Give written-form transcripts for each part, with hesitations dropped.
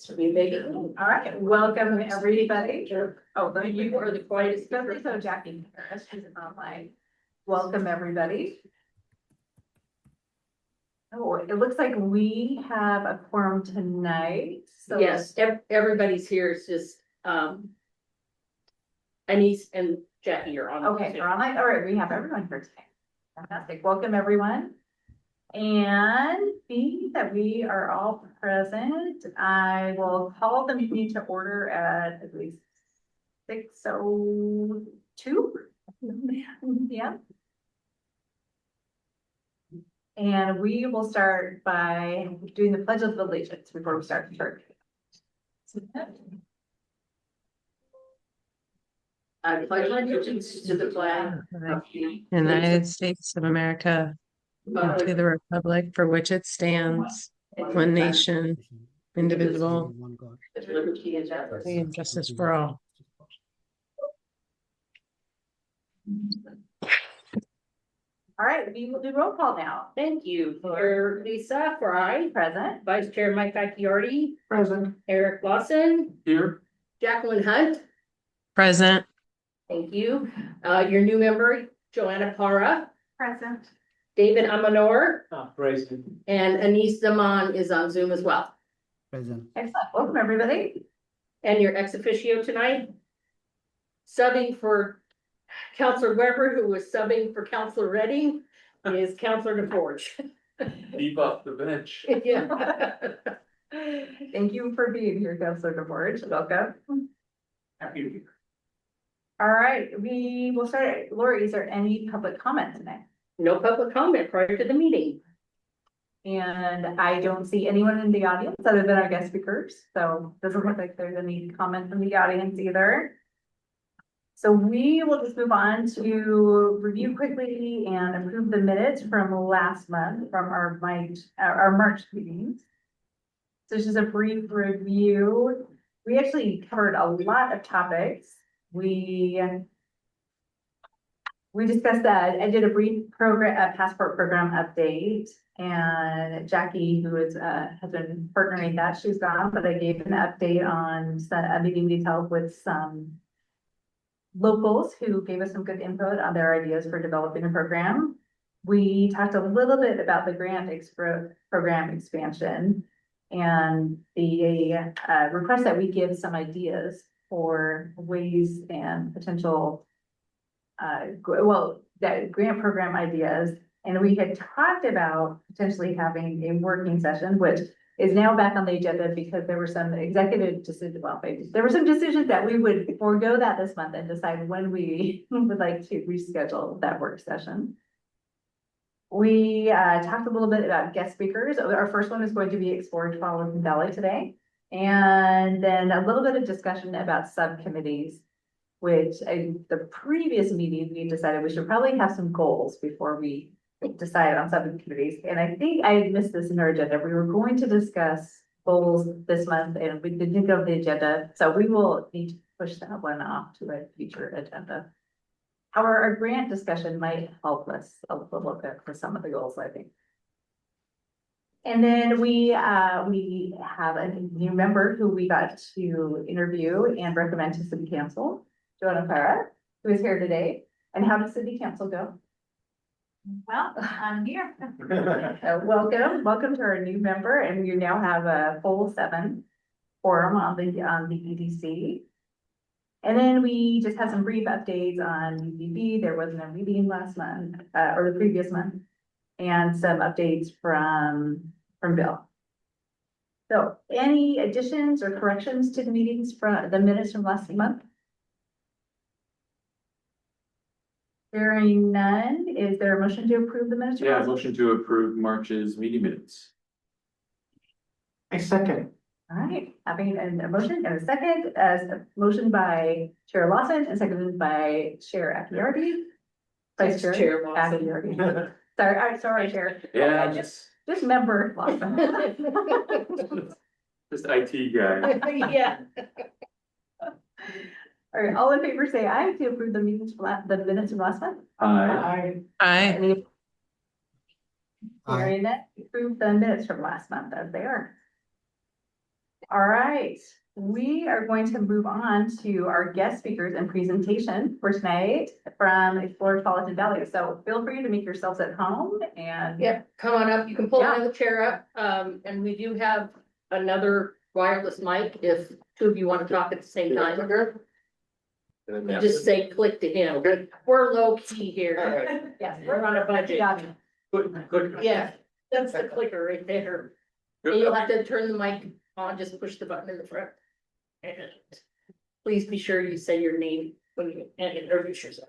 Should be big. All right, welcome everybody. Oh, you are the quietest. So Jackie, she's online. Welcome everybody. Oh, it looks like we have a quorum tonight. So Yes, everybody's here. It's just, Anise and Jackie are on. okay, they're online. All right, we have everyone here today. Fantastic. Welcome everyone. And being that we are all present, I will call the meeting to order at least 6:02. Yeah. And we will start by doing the Pledge of Allegiance before we start the church. I pledge allegiance to the flag of the United States of America, and to the republic for which it stands, one nation, indivisible, with liberty and justice. and justice for all. All right, we will do roll call now. Thank you for Lisa Fry, Present. Vice Chair Mike Akiardi, Present. Eric Lawson, Here. Jacqueline Hunt. Present. Thank you. Your new member, Joanna Para, Present. David Amanor, Present. and Anise Zaman is on Zoom as well. Present. Excellent. Welcome everybody. And your ex officio tonight, subbing for Counselor Weber, who was subbing for Counselor Redding, is Counselor DeForge. Leave up the bench. Yeah. Thank you for being here, Councilor DeForge. Welcome. Happy to be here. All right, we will start. Lori, is there any public comment tonight? No public comment prior to the meeting. And I don't see anyone in the audience other than our guest speakers, so doesn't look like there's any comment from the audience either. So we will just move on to review quickly and approve the minutes from last month from our March meetings. So just a brief review. We actually covered a lot of topics. We discussed that. I did a brief passport program update, and Jackie, who has been partnering that, she's gone, but I gave an update on some meeting details with some locals who gave us some good input on their ideas for developing a program. We talked a little bit about the grant program expansion and the request that we give some ideas for ways and potential that grant program ideas. And we had talked about potentially having a working session, which is now back on the agenda because there were some executive decisions. Well, there were some decisions that we would forego that this month and decide when we would like to reschedule that work session. We talked a little bit about guest speakers. Our first one is going to be Explore Tualatin Valley today. And then a little bit of discussion about subcommittees, which the previous meeting, we decided we should probably have some goals before we decide on subcommittees. And I think I missed this in our agenda. We were going to discuss goals this month and we didn't go to the agenda. So we will need to push that one off to a future agenda. However, our grant discussion might help us a little bit for some of the goals, I think. And then we have a new member who we got to interview and recommend to City Council, Joanna Para, who is here today. And how did City Council go? Well, I'm here. Welcome to our new member, and we now have a full 7 quorum on the EDC. And then we just had some brief updates on UVB. There wasn't a meeting last month or the previous month, and some updates from Bill. So any additions or corrections to the meetings from the minutes from last month? Hearing none, is there a motion to approve the minutes? Yeah, motion to approve March's meeting minutes. I second. All right, having a motion and a second, as a motion by Chair Lawson and seconded by Chair Akiardi. Vice Chair Lawson. Akiardi. Sorry, Chair. Yeah, Just member Lawson. just IT guy. Yeah. All right, all in favor say aye to approve the minutes from last month. Aye. Aye. Hearing that, approve the minutes from last month as they are. All right, we are going to move on to our guest speakers and presentation for tonight from Explore Tualatin Valley. So feel free to make yourselves at home and. Yeah, come on up, you can pull Yeah. another chair up, and we do have another wireless mic if two of you wanna talk at the same time. Just say click to him. Okay. We're low key here. Yes, We're on a budget. Good. Yeah, that's the clicker right there. And you'll have to turn the mic on, just push the button in the front. And please be sure you say your name when you introduce yourself.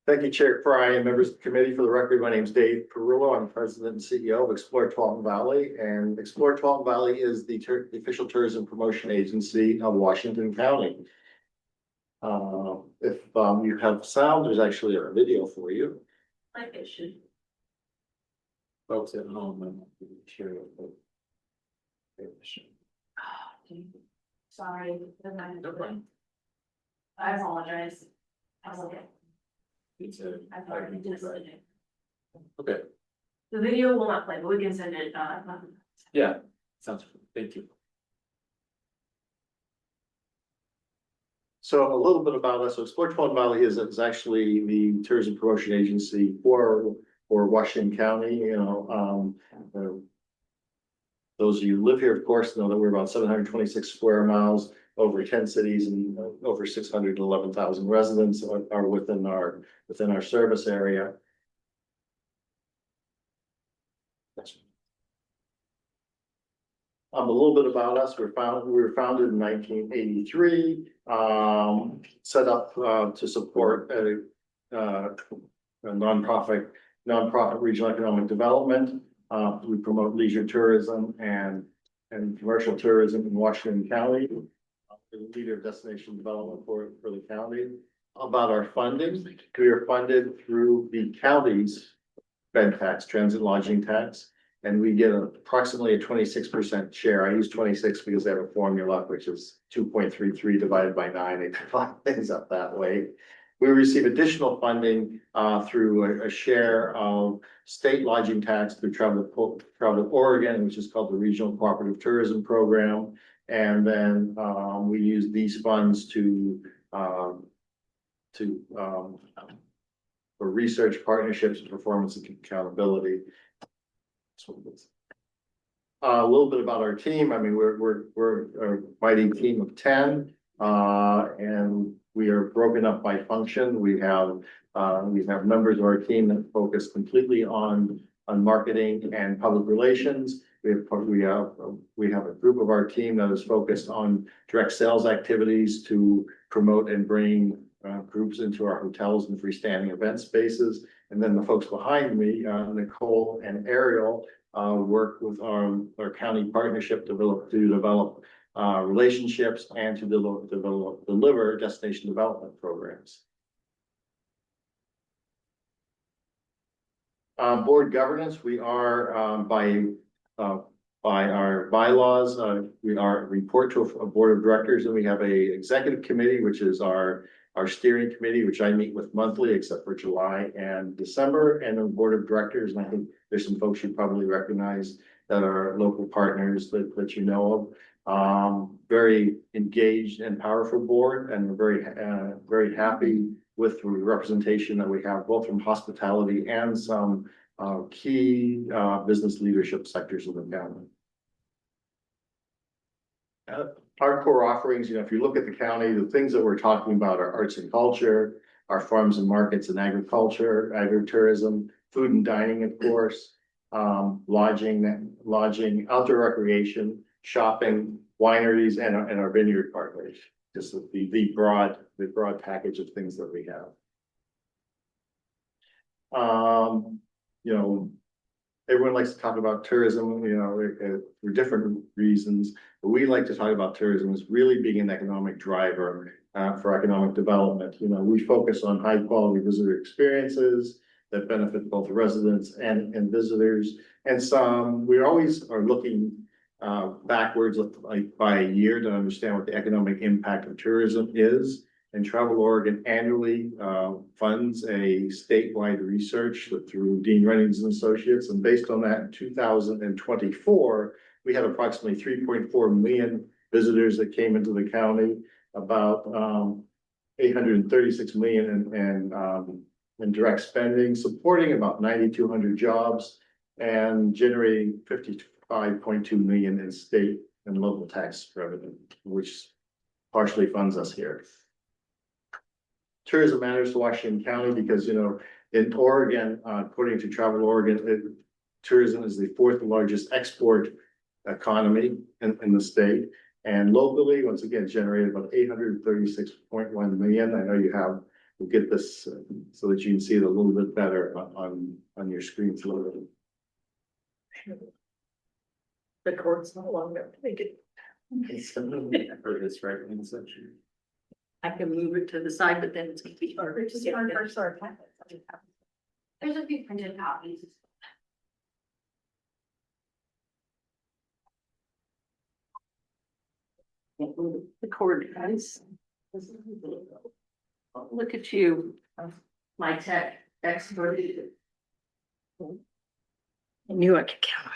Thank you, Chair Fry and members of the committee. For the record, my name is Dave Perillo. I'm President and CEO of Explore Tualatin Valley, and Explore Tualatin Valley is the official tourism promotion agency of Washington County. If you have sound, there's actually a video for you. Like it should. Folks at home, I'm sure. Sorry. No problem. I apologize. It's a. I've already just sent it. Okay, The video will not play, but we can send it, yeah, sounds, good. Thank you. So a little bit about us. So Explore Tualatin Valley is actually the tourism promotion agency for Washington County, those of you who live here, of course, know that we're about 726 square miles, over 10 cities, and over 611,000 residents are within our service area. A little bit about us. We were founded in 1983, set up to support a nonprofit regional economic development. We promote leisure tourism and commercial tourism in Washington County. We're the leader of destination development for the county. About our funding, we are funded through the county's bed tax, transit lodging tax. And we get approximately a 26% share. I use 26 because they have a formula, which is 2.33 divided by 9. They divide things up that way. We receive additional funding through a share of state lodging tax through Travel Oregon, which is called the Regional Cooperative Tourism Program. And then we use these funds for research, partnerships, and performance and accountability. A little bit about our team. I mean, we're a mighty team of 10, and we are broken up by function. We have members of our team that focus completely on marketing and public relations. We have a group of our team that is focused on direct sales activities to promote and bring groups into our hotels and freestanding event spaces. And then the folks behind me, Nicole and Ariel, work with our county partnership to develop relationships and to deliver destination development programs. Board governance, we are by our bylaws, we report to a board of directors, and we have a executive committee, which is our steering committee, which I meet with monthly, except for July and December, and the board of directors. And I think there's some folks you probably recognize that are local partners that you know of. Very engaged and powerful board, and we're very happy with the representation that we have, both from hospitality and some key business leadership sectors of the county. Our core offerings, if you look at the county, the things that we're talking about are arts and culture, our farms and markets and agriculture, agritourism, food and dining, of course, lodging, outdoor recreation, shopping, wineries, and our vineyard partners. Just the broad package of things that we have. Everyone likes to talk about tourism, for different reasons, but we like to talk about tourism as really being an economic driver for economic development. We focus on high quality visitor experiences that benefit both residents and visitors. And we always are looking backwards, like by a year, to understand what the economic impact of tourism is. And Travel Oregon annually funds a statewide research through Dean Reynolds and Associates. And based on that, in 2024, we had approximately 3.4 million visitors that came into the county, about 836 million in direct spending, supporting about 9,200 jobs and generating 55.2 million in state and local tax revenue, which partially funds us here. Tourism matters to Washington County because, you know, in Oregon, according to Travel Oregon, tourism is the fourth largest export economy in the state. And locally, once again, generated about 836.1 million. I know you have, we'll get this so that you can see it a little bit better on your screens a little bit. The cord's not long enough to make it. For this right hand section. I can move it to the side, but then it's gonna be harder to get it. There's a few printed copies. The cord, guys. Look at you, my tech expert. I knew I could count on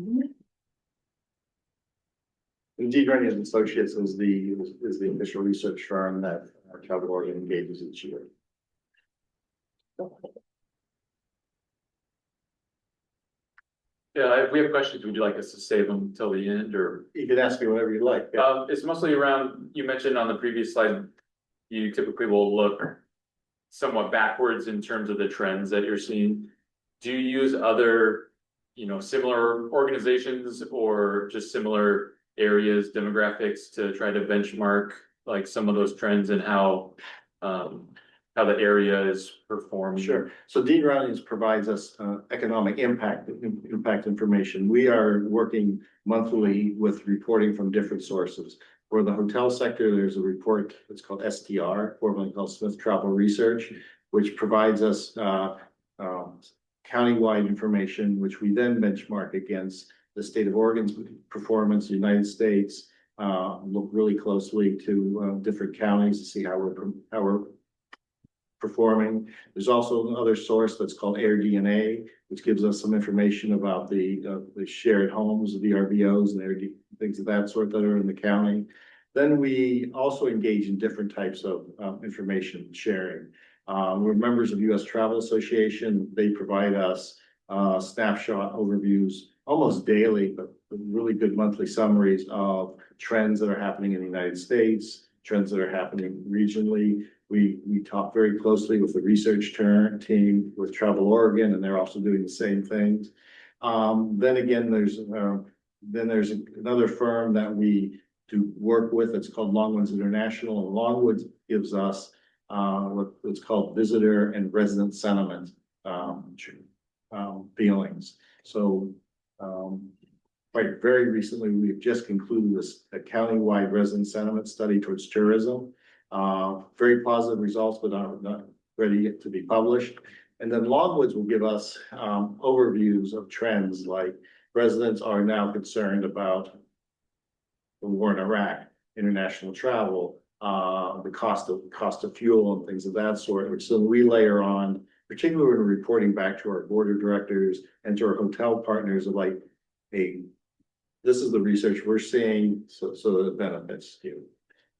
you. Indeed, Rennie and Associates is the official research firm that our Travel Oregon engages each year. Yeah, if we have questions, would you like us to save them till the end or? You can ask me whatever you like. It's mostly around, you mentioned on the previous slide, you typically will look somewhat backwards in terms of the trends that you're seeing. Do you use other, you know, similar organizations or just similar areas, demographics to try to benchmark like some of those trends and how the area is performing? Sure. So Dean Rollins provides us economic impact information. We are working monthly with reporting from different sources. For the hotel sector, there's a report that's called STR, formerly called Smith Travel Research, which provides us countywide information, which we then benchmark against the state of Oregon's performance, the United States, look really closely to different counties to see how we're performing. There's also another source that's called AirDNA, which gives us some information about the shared homes, the VRBOs, and things of that sort that are in the county. Then we also engage in different types of information sharing. We're members of U.S. Travel Association. They provide us snapshot overviews almost daily, but really good monthly summaries of trends that are happening in the United States, trends that are happening regionally. We talk very closely with the research team with Travel Oregon, and they're also doing the same things. Then again, there's another firm that we do work with. It's called Longwoods International, and Longwoods gives us what's called visitor and resident sentiment feelings. So quite very recently, we've just concluded a countywide resident sentiment study towards tourism. Very positive results, but not ready yet to be published. And then Longwoods will give us overviews of trends like residents are now concerned about the war in Iraq, international travel, the cost of fuel and things of that sort, which then we layer on, particularly when reporting back to our board of directors and to our hotel partners of like, hey, this is the research we're seeing, so that it benefits you.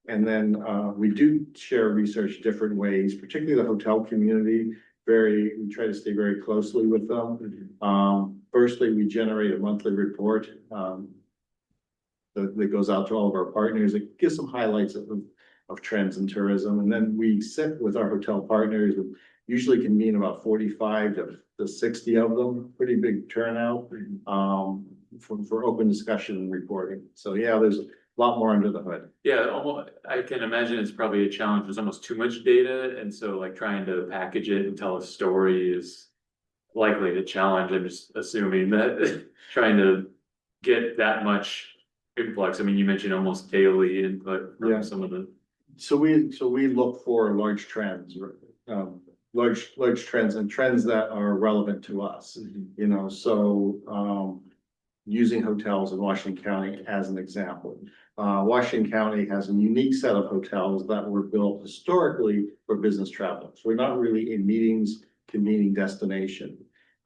And then we do share research different ways, particularly the hotel community. We try to stay very closely with them. Firstly, we generate a monthly report that goes out to all of our partners. It gives some highlights of trends in tourism. And then we sit with our hotel partners, usually convene about 45 to 60 of them, pretty big turnout for open discussion and reporting. So yeah, there's a lot more under the hood. Yeah, almost, I can imagine it's probably a challenge. There's almost too much data. And so like trying to package it and tell a story is likely to challenge. I'm just assuming that trying to get that much influx. I mean, you mentioned almost daily input from some of the. So we look for large trends, large trends and trends that are relevant to us, you know, so using hotels in Washington County as an example. Washington County has a unique set of hotels that were built historically for business travelers. We're not really a convening destination.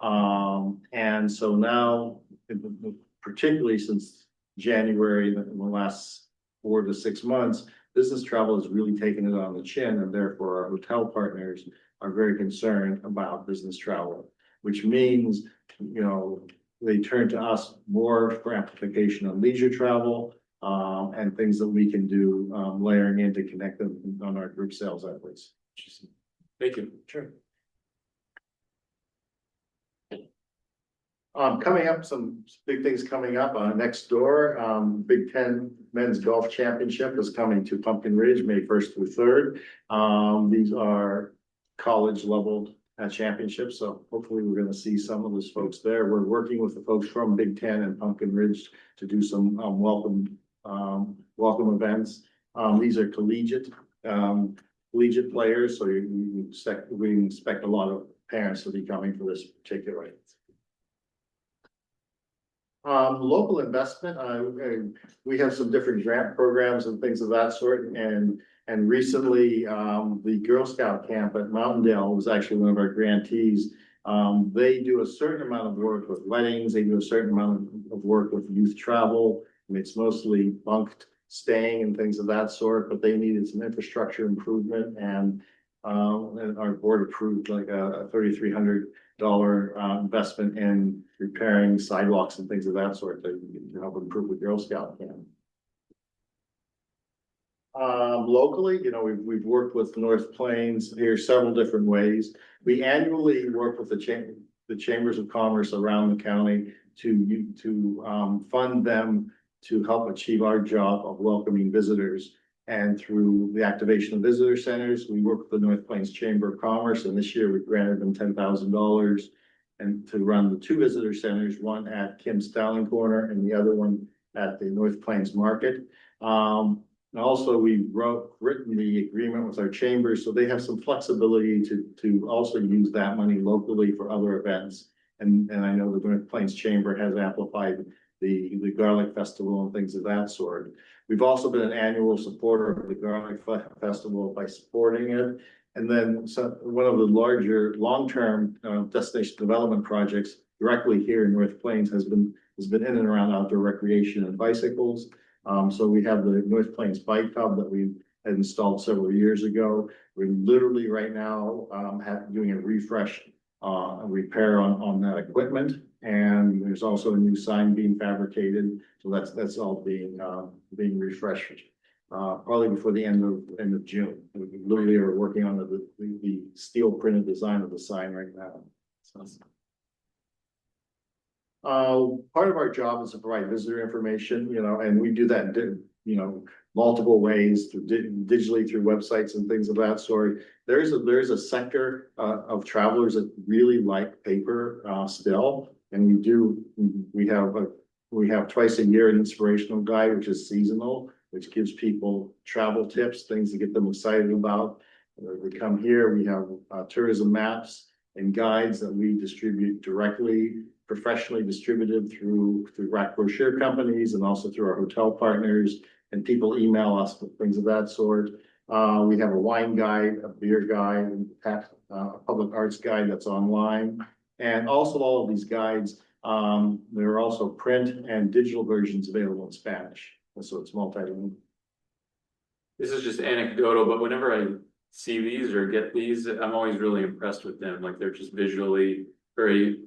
And so now, particularly since January, in the last 4 to 6 months, business travel has really taken it on the chin, and therefore our hotel partners are very concerned about business travel, which means, you know, they turn to us more for amplification on leisure travel, and things that we can do, layering in to connect them on our group sales efforts. Thank you. Sure. Coming up, some big things coming up, next door, Big Ten Men's Golf Championship is coming to Pumpkin Ridge, May 1st through 3rd. These are college level championships, so hopefully we're gonna see some of those folks there. We're working with the folks from Big Ten and Pumpkin Ridge to do some welcome events. These are collegiate players, so we expect a lot of parents to be coming for this particular. Local investment, we have some different grant programs and things of that sort, and recently, the Girl Scout camp at Mountaindale was actually one of our grantees. They do a certain amount of work with weddings, they do a certain amount of work with youth travel, and it's mostly bunked staying and things of that sort, but they needed some infrastructure improvement, and our board approved like a $3,300 investment in repairing sidewalks and things of that sort to help improve the Girl Scout camp. Locally, you know, we've worked with North Plains here several different ways. We annually work with the chambers of commerce around the county to fund them to help achieve our job of welcoming visitors. And through the activation of visitor centers, we work with the North Plains Chamber of Commerce, and this year we granted them $10,000 and to run the 2 visitor centers, one at Kim's Styling Corner and the other one at the North Plains Market. And also we've written the agreement with our chambers, so they have some flexibility to also use that money locally for other events. And I know the North Plains Chamber has amplified the Garlic Festival and things of that sort. We've also been an annual supporter of the Garlic Festival by supporting it. And then one of the larger long-term destination development projects directly here in North Plains has been in and around outdoor recreation and bicycles. So we have the North Plains Bike Hub that we had installed several years ago. We're literally right now doing a refresh, a repair on that equipment. And there's also a new sign being fabricated, so that's all being refreshed. Probably before the end of June. We literally are working on the steel printed design of the sign right now. So. Part of our job is to provide visitor information, you know, and we do that, you know, multiple ways through digitally through websites and things of that sort. There's a sector of travelers that really like paper still, and we have twice a year an inspirational guide, which is seasonal, which gives people travel tips, things to get them excited about. They come here, we have tourism maps and guides that we distribute directly, professionally distributed through rack brochure companies and also through our hotel partners, and people email us with things of that sort. We have a wine guide, a beer guide, a public arts guide that's online. And also all of these guides, there are also print and digital versions available in Spanish. And so it's multilingual. This is just anecdotal, but whenever I see these or get these, I'm always really impressed with them. Like they're just visually very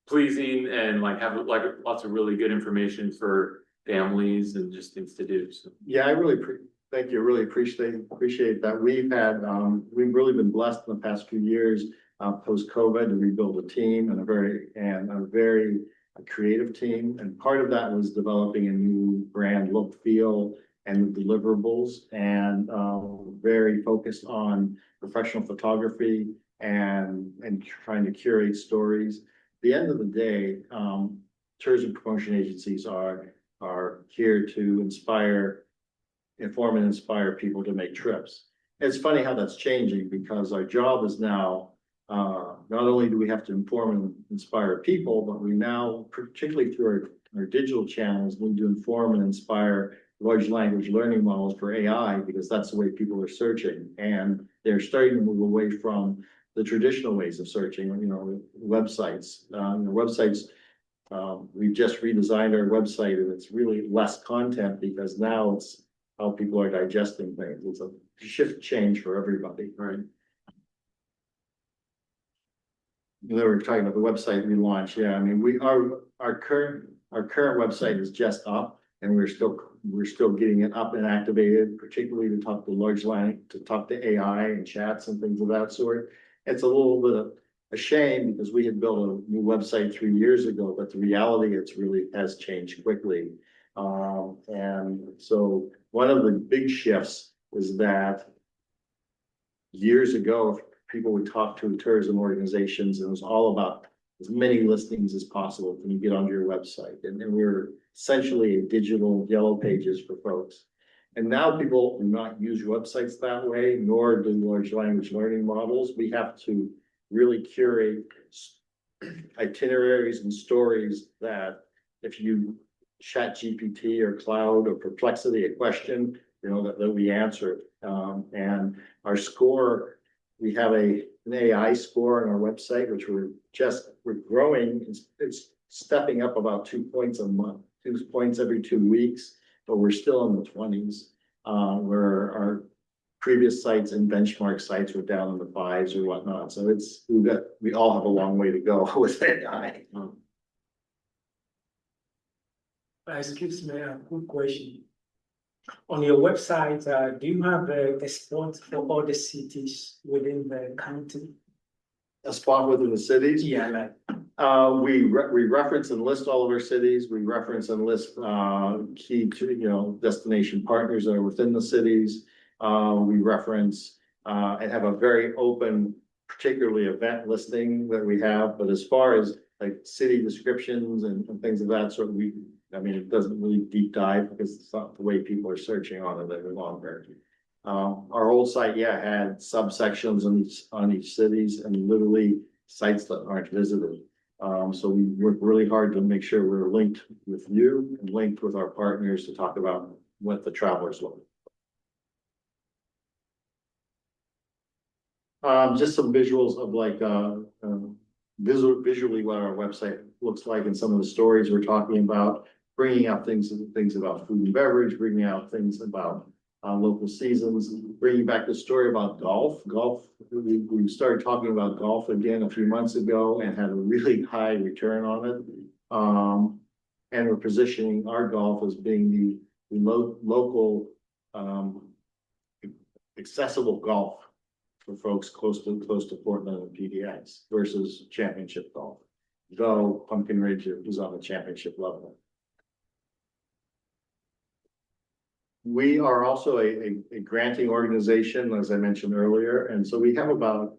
pleasing and like have like lots of really good information for families and just things to do. So yeah, I really thank you. Really appreciate that. We've really been blessed in the past few years post COVID to rebuild a team and a very creative team. And part of that was developing a new brand look, feel, and deliverables, and very focused on professional photography and trying to curate stories. At the end of the day, tourism promotion agencies are here to inform and inspire people to make trips. It's funny how that's changing, because our job is now, not only do we have to inform and inspire people, but we now, particularly through our digital channels, need to inform and inspire large language learning models for AI, because that's the way people are searching. And they're starting to move away from the traditional ways of searching, websites, websites. We've just redesigned our website and it's really less content because now it's how people are digesting things. It's a shift change for everybody, right? They were talking about the website relaunch. Yeah, I mean, our current website is just up and we're still getting it up and activated, particularly to talk to AI and chats and things of that sort. It's a little bit of a shame because we had built a new website 3 years ago, but the reality has changed quickly. And so one of the big shifts is that years ago, people would talk to tourism organizations and it was all about as many listings as possible when you get onto your website. And we're essentially a digital yellow pages for folks. And now people do not use websites that way, nor do large language learning models. We have to really curate itineraries and stories that if you chat GPT or Cloud or Perplexity a question, that we answer. And our score, we have an AI score on our website, which we're growing. It's stepping up about 2 points a month, 2 points every 2 weeks, but we're still in the 20s, where our previous sites and benchmark sites were down in the 5s or whatnot. So we all have a long way to go with AI. Excuse me, a quick question. On your website, do you have a spot for all the cities within the county? A spot within the cities? Yeah, like, We reference and list all of our cities. We reference and list key to, destination partners that are within the cities. We reference and have a very open, particularly event listing that we have. But as far as like city descriptions and things of that sort, it doesn't really deep dive because it's not the way people are searching on it any longer. Our old site, had subsections on each cities and literally sites that aren't visited. So we work really hard to make sure we're linked with you and linked with our partners to talk about what the travelers look. Just some visuals of like visually what our website looks like and some of the stories we're talking about, bringing out things about food and beverage, bringing out things about local seasons, bringing back the story about golf. We started talking about golf again a few months ago and had a really high return on it. And we're positioning our golf as being the local accessible golf for folks close to Portland and PDX versus championship golf. Though Pumpkin Ridge is on the championship level. We are also a granting organization, as I mentioned earlier, and so we have about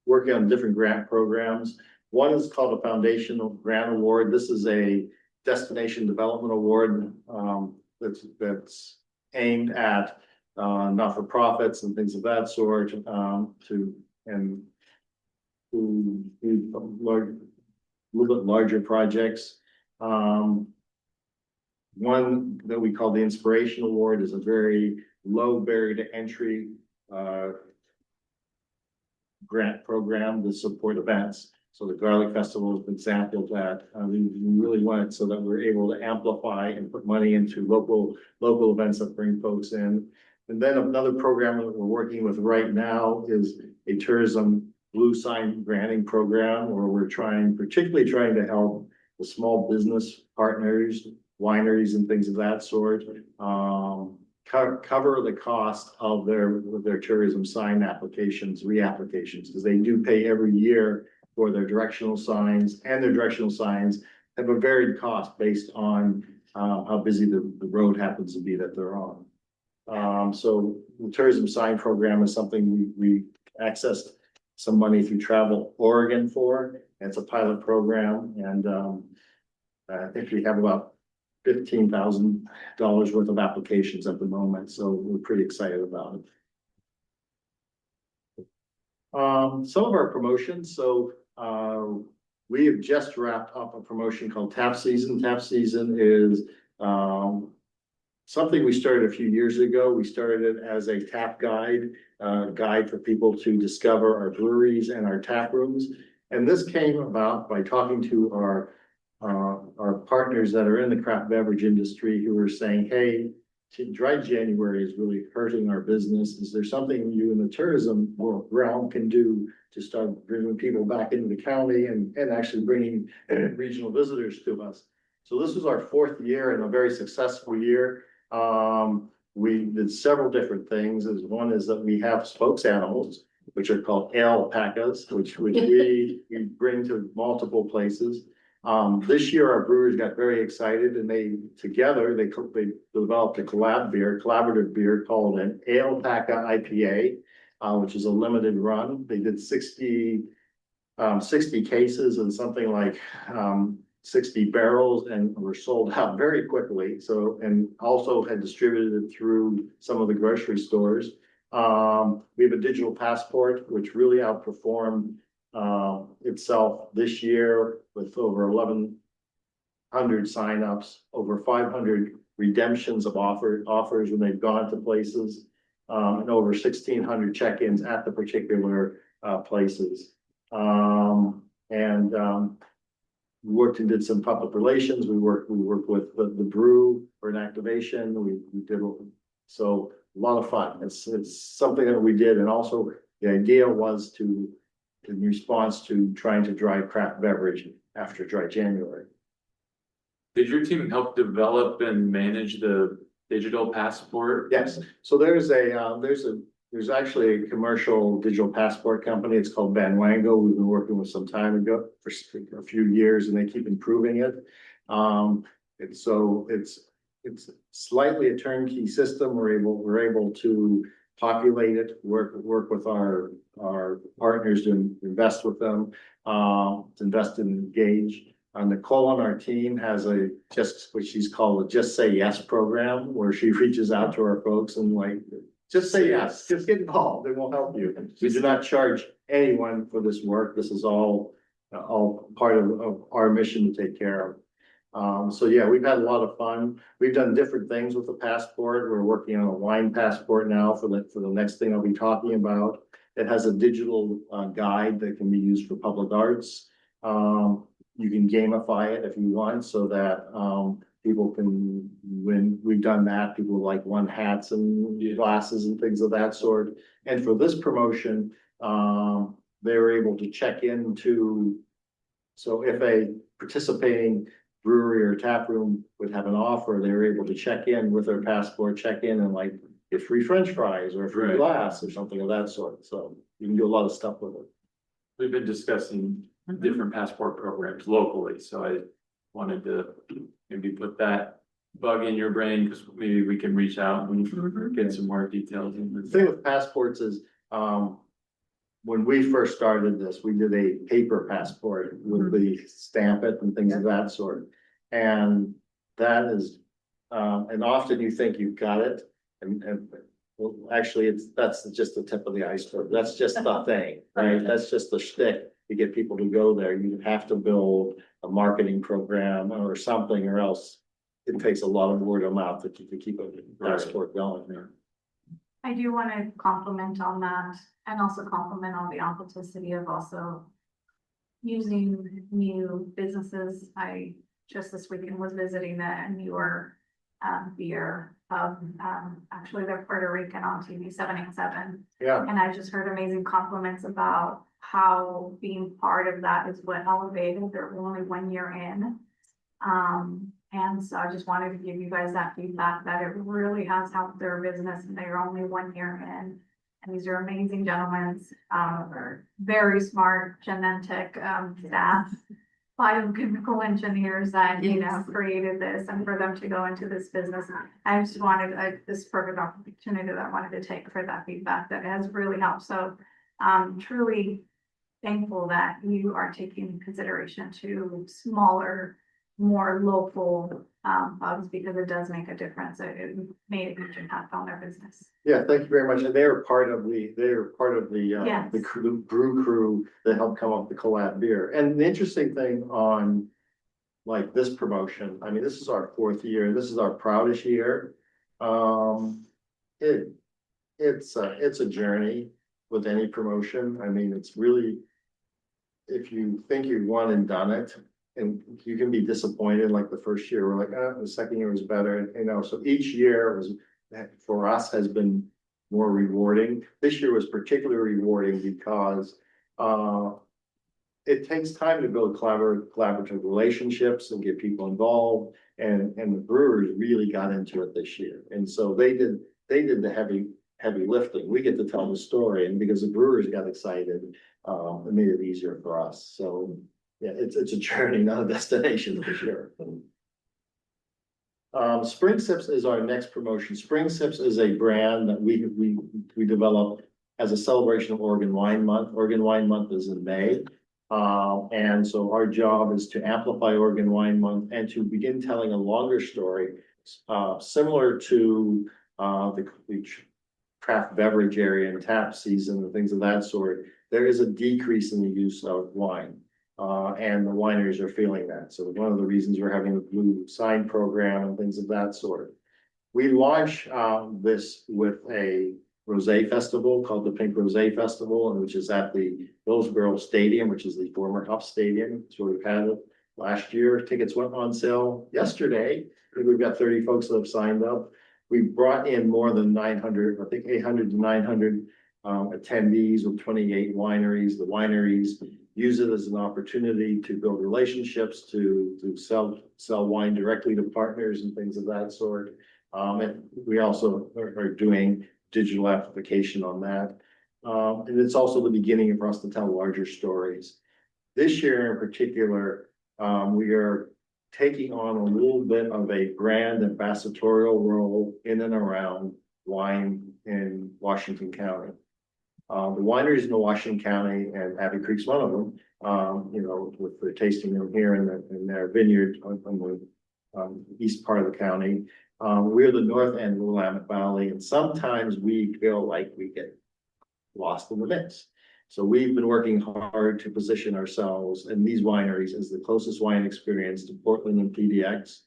working on different grant programs. One is called a Foundational Grant Award. This is a destination development award that's aimed at not-for-profits and things of that sort to do a little bit larger projects. One that we call the Inspiration Award is a very low barrier to entry grant program to support events. So the Garlic Festival is an example of that. We really want it so that we're able to amplify and put money into local events that bring folks in. And then another program that we're working with right now is a tourism blue sign granting program where we're particularly trying to help the small business partners, wineries and things of that sort, cover the cost of their tourism sign applications, reapplications, because they do pay every year for their directional signs, and their directional signs have a varied cost based on how busy the road happens to be that they're on. So the tourism sign program is something we accessed some money through Travel Oregon for. It's a pilot program, and I think we have about $15,000 worth of applications at the moment, so we're pretty excited about it. Some of our promotions. So we have just wrapped up a promotion called Tap Season. Tap Season is something we started a few years ago. We started it as a tap guide, guide for people to discover our breweries and our tap rooms. And this came about by talking to our partners that are in the craft beverage industry who were saying, hey, dry January is really hurting our business. Is there something you in the tourism realm can do to start bringing people back into the county and actually bringing regional visitors to us? So this was our 4th year and a very successful year. We did several different things. One is that we have spokes animals, which are called alpacas, which we bring to multiple places. This year, our brewers got very excited and they developed a collaborative beer called an Alpaca IPA, which is a limited run. They did 60 cases and something like 60 barrels and were sold out very quickly. So, and also had distributed it through some of the grocery stores. We have a digital passport, which really outperformed itself this year with over 1,100 signups, over 500 redemptions of offers when they've gone to places, and over 1,600 check-ins at the particular places. We worked and did some public relations. We worked with the brew for an activation. We did so a lot of fun. It's something that we did, and also the idea was to in response to trying to drive craft beverage after dry January. Did your team help develop and manage the digital passport? Yes, so there's actually a commercial digital passport company. It's called Van Wango. We've been working with some time ago for a few years, and they keep improving it. It's slightly a turnkey system. We're able to populate it, work with our partners to invest with them, to invest and engage. Nicole on our team has what she's called a Just Say Yes program, where she reaches out to our folks and like, just say yes, just get involved, and we'll help you. We do not charge anyone for this work. This is all part of our mission to take care of. So yeah, we've had a lot of fun. We've done different things with the passport. We're working on a wine passport now for the next thing I'll be talking about. It has a digital guide that can be used for public arts. You can gamify it if you want, so that people can, when we've done that, people like won hats and glasses and things of that sort. And for this promotion, they're able to check into, so if a participating brewery or tap room would have an offer, they were able to check in with their passport, check in and like get free French fries or a free glass or something of that sort. So you can do a lot of stuff with it. We've been discussing different passport programs locally, so I wanted to maybe put that bug in your brain, because maybe we can reach out and get some more details. The thing with passports is, when we first started this, we did a paper passport with the stamp it and things of that sort. And that is, and often you think you've got it, and well, actually that's just the tip of the iceberg. That's just the thing, right? That's just the shtick to get people to go there. You have to build a marketing program or something, or else it takes a lot of word of mouth to keep a passport going there. I do want to compliment on that, and also compliment on the authenticity of also using new businesses. I just this weekend was visiting the newer beer of actually they're Puerto Rican on TV 787. Yeah. And I just heard amazing compliments about how being part of that is what elevated. They're only 1 year in. And so I just wanted to give you guys that feedback that it really has helped their business, and they're only 1 year in. And these are amazing gentlemen, very smart Genentech staff, biochemical engineers that, you know, created this, and for them to go into this business. I just wanted this perfect opportunity that I wanted to take for that feedback that has really helped. So truly thankful that you are taking consideration to smaller, more local pubs, because it does make a difference. It made a huge impact on their business. Yeah, thank you very much. And they are part of the Yes. the brew crew that helped come up with the collab beer. And the interesting thing on like this promotion, I mean, this is our 4th year. This is our proudest year. It, it's a journey with any promotion. I mean, it's really. If you think you've won and done it, and you can be disappointed, like the first year, we're like, the second year was better, you know, so each year was, for us, has been more rewarding. This year was particularly rewarding because, it takes time to build collaborative relationships and get people involved, and the brewers really got into it this year, and so they did the heavy lifting. We get to tell the story, and because the brewers got excited, it made it easier for us. So, yeah, it's a journey, not a destination for sure. Spring Sips is our next promotion. Spring Sips is a brand that we developed as a celebration of Oregon Wine Month. Oregon Wine Month is in May. And so our job is to amplify Oregon Wine Month and to begin telling a longer story, similar to the craft beverage area and tap season and things of that sort. There is a decrease in the use of wine, and the wineries are feeling that. So one of the reasons we're having the Blue Sign program and things of that sort. We launched this with a rosé festival called the Pink Rosé Festival, and which is at the Hillsborough Stadium, which is the former Huff Stadium. So we've had it last year. Tickets went on sale yesterday. I think we've got 30 folks that have signed up. We brought in more than 900, I think 800 to 900 attendees with 28 wineries. The wineries use it as an opportunity to build relationships, to sell wine directly to partners and things of that sort. And we also are doing digital application on that. And it's also the beginning for us to tell larger stories. This year in particular, we are taking on a little bit of a brand ambassadorial role in and around wine in Washington County. The wineries in the Washington County, and Abbey Creek's one of them, you know, with the tasting room here in their vineyard on the east part of the county. We're the north end of the Willamette Valley, and sometimes we feel like we get lost in the mix. So we've been working hard to position ourselves and these wineries as the closest wine experience to Portland and PDX.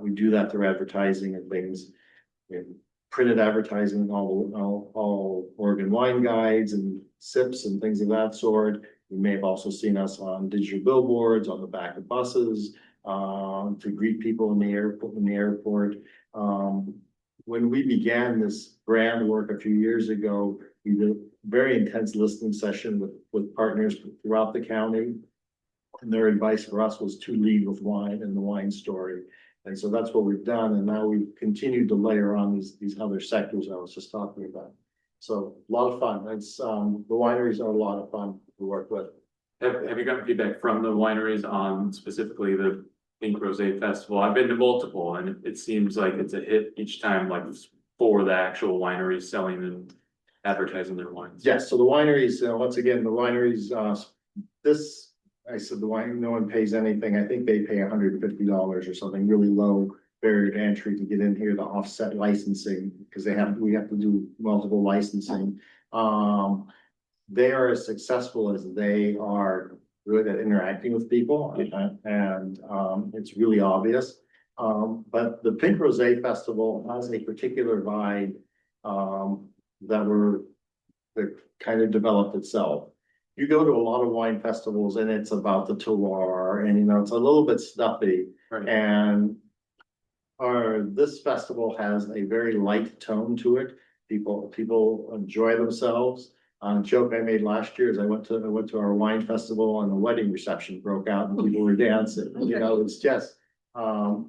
We do that through advertising and things, printed advertising, all Oregon wine guides and sips and things of that sort. You may have also seen us on digital billboards, on the back of buses, to greet people in the airport. When we began this brand work a few years ago, we did a very intense listening session with partners throughout the county. And their advice for us was to lead with wine and the wine story. And so that's what we've done. And now we've continued to layer on these other sectors I was just talking about. So a lot of fun. It's the wineries are a lot of fun to work with. Have you gotten feedback from the wineries on specifically the Pink Rosé Festival? I've been to multiple, and it seems like it's a hit each time, like for the actual wineries selling and advertising their wines. Yes, so the wineries, once again, the wineries, I said the wine, no one pays anything. I think they pay $150 or something, really low barrier to entry to get in here to offset licensing, because we have to do multiple licensing. They are as successful as they are good at interacting with people, and it's really obvious. But the Pink Rosé Festival has a particular vibe that kind of developed itself. You go to a lot of wine festivals and it's about the terroir, and it's a little bit stuffy. Right. And this festival has a very light tone to it. People enjoy themselves. Joke I made last year is I went to our wine festival and a wedding reception broke out and people were dancing. It's just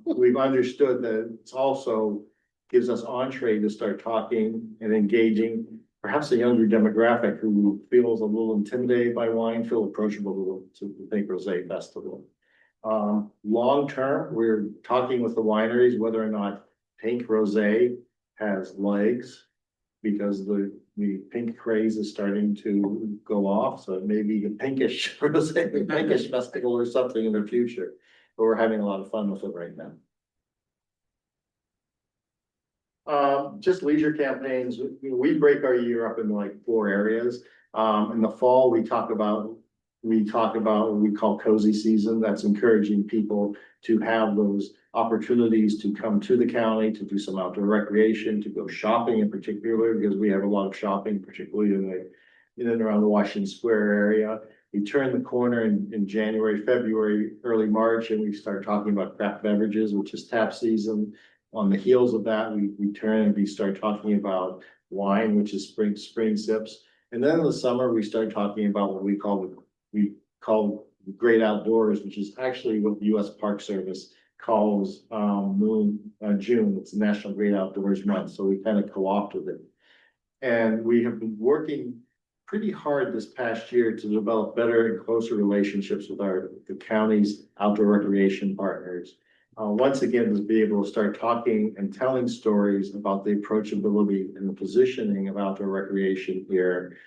we've understood that it's also gives us entree to start talking and engaging. Perhaps a younger demographic who feels a little intimidated by wine feel approachable to the Pink Rosé Festival. Long term, we're talking with the wineries whether or not Pink Rosé has legs, because the pink craze is starting to go off. So it may be a pinkish rosé, pinkish festival or something in the future. But we're having a lot of fun with it right now. Just leisure campaigns. We break our year up into like 4 areas. In the fall, we talk about what we call cozy season. That's encouraging people to have those opportunities to come to the county, to do some outdoor recreation, to go shopping in particular, because we have a lot of shopping, particularly in and around the Washington Square area. We turn the corner in January, February, early March, and we start talking about craft beverages, which is tap season. On the heels of that, we turn and we start talking about wine, which is spring sips. And then in the summer, we start talking about what we call the great outdoors, which is actually what the U.S. Park Service calls June. It's the National Great Outdoors Month, so we kind of co-opted it. And we have been working pretty hard this past year to develop better and closer relationships with the county's outdoor recreation partners. Once again, to be able to start talking and telling stories about the approachability and the positioning of outdoor recreation here.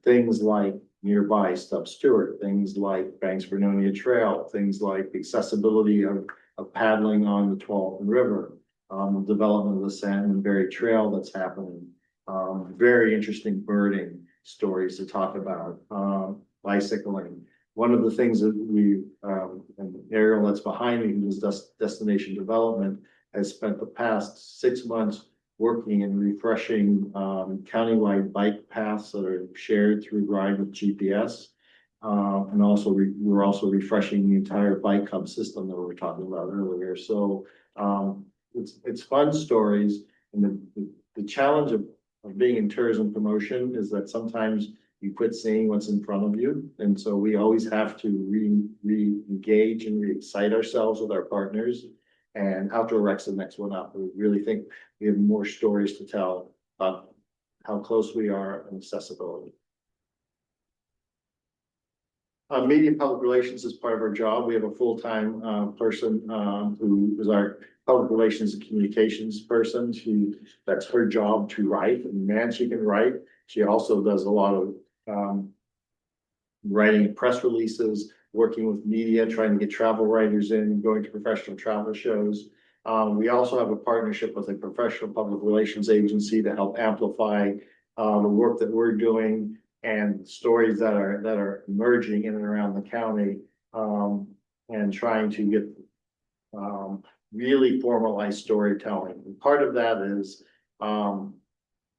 Things like nearby Stubb Stewart, things like Banks Vernonia Trail, things like accessibility of paddling on the Tualatin River, the development of the Salmon Berry Trail that's happening. Very interesting birding stories to talk about, bicycling. One of the things that and Ariel that's behind me, who's Destination Development, has spent the past 6 months working and refreshing countywide bike paths that are shared through Ride with GPS. And also we're also refreshing the entire bike hub system that we were talking about earlier. So it's fun stories. And the challenge of being in tourism promotion is that sometimes you quit seeing what's in front of you. And so we always have to re-engage and re-excite ourselves with our partners. And Outdoor Rec's the next one up. We really think we have more stories to tell about how close we are and accessibility. Media public relations is part of our job. We have a full-time person who is our public relations and communications person. That's her job to write, and man, she can write. She also does a lot of writing press releases, working with media, trying to get travel writers in, going to professional travel shows. We also have a partnership with a professional public relations agency to help amplify the work that we're doing and stories that are emerging in and around the county, and trying to get really formalized storytelling. And part of that is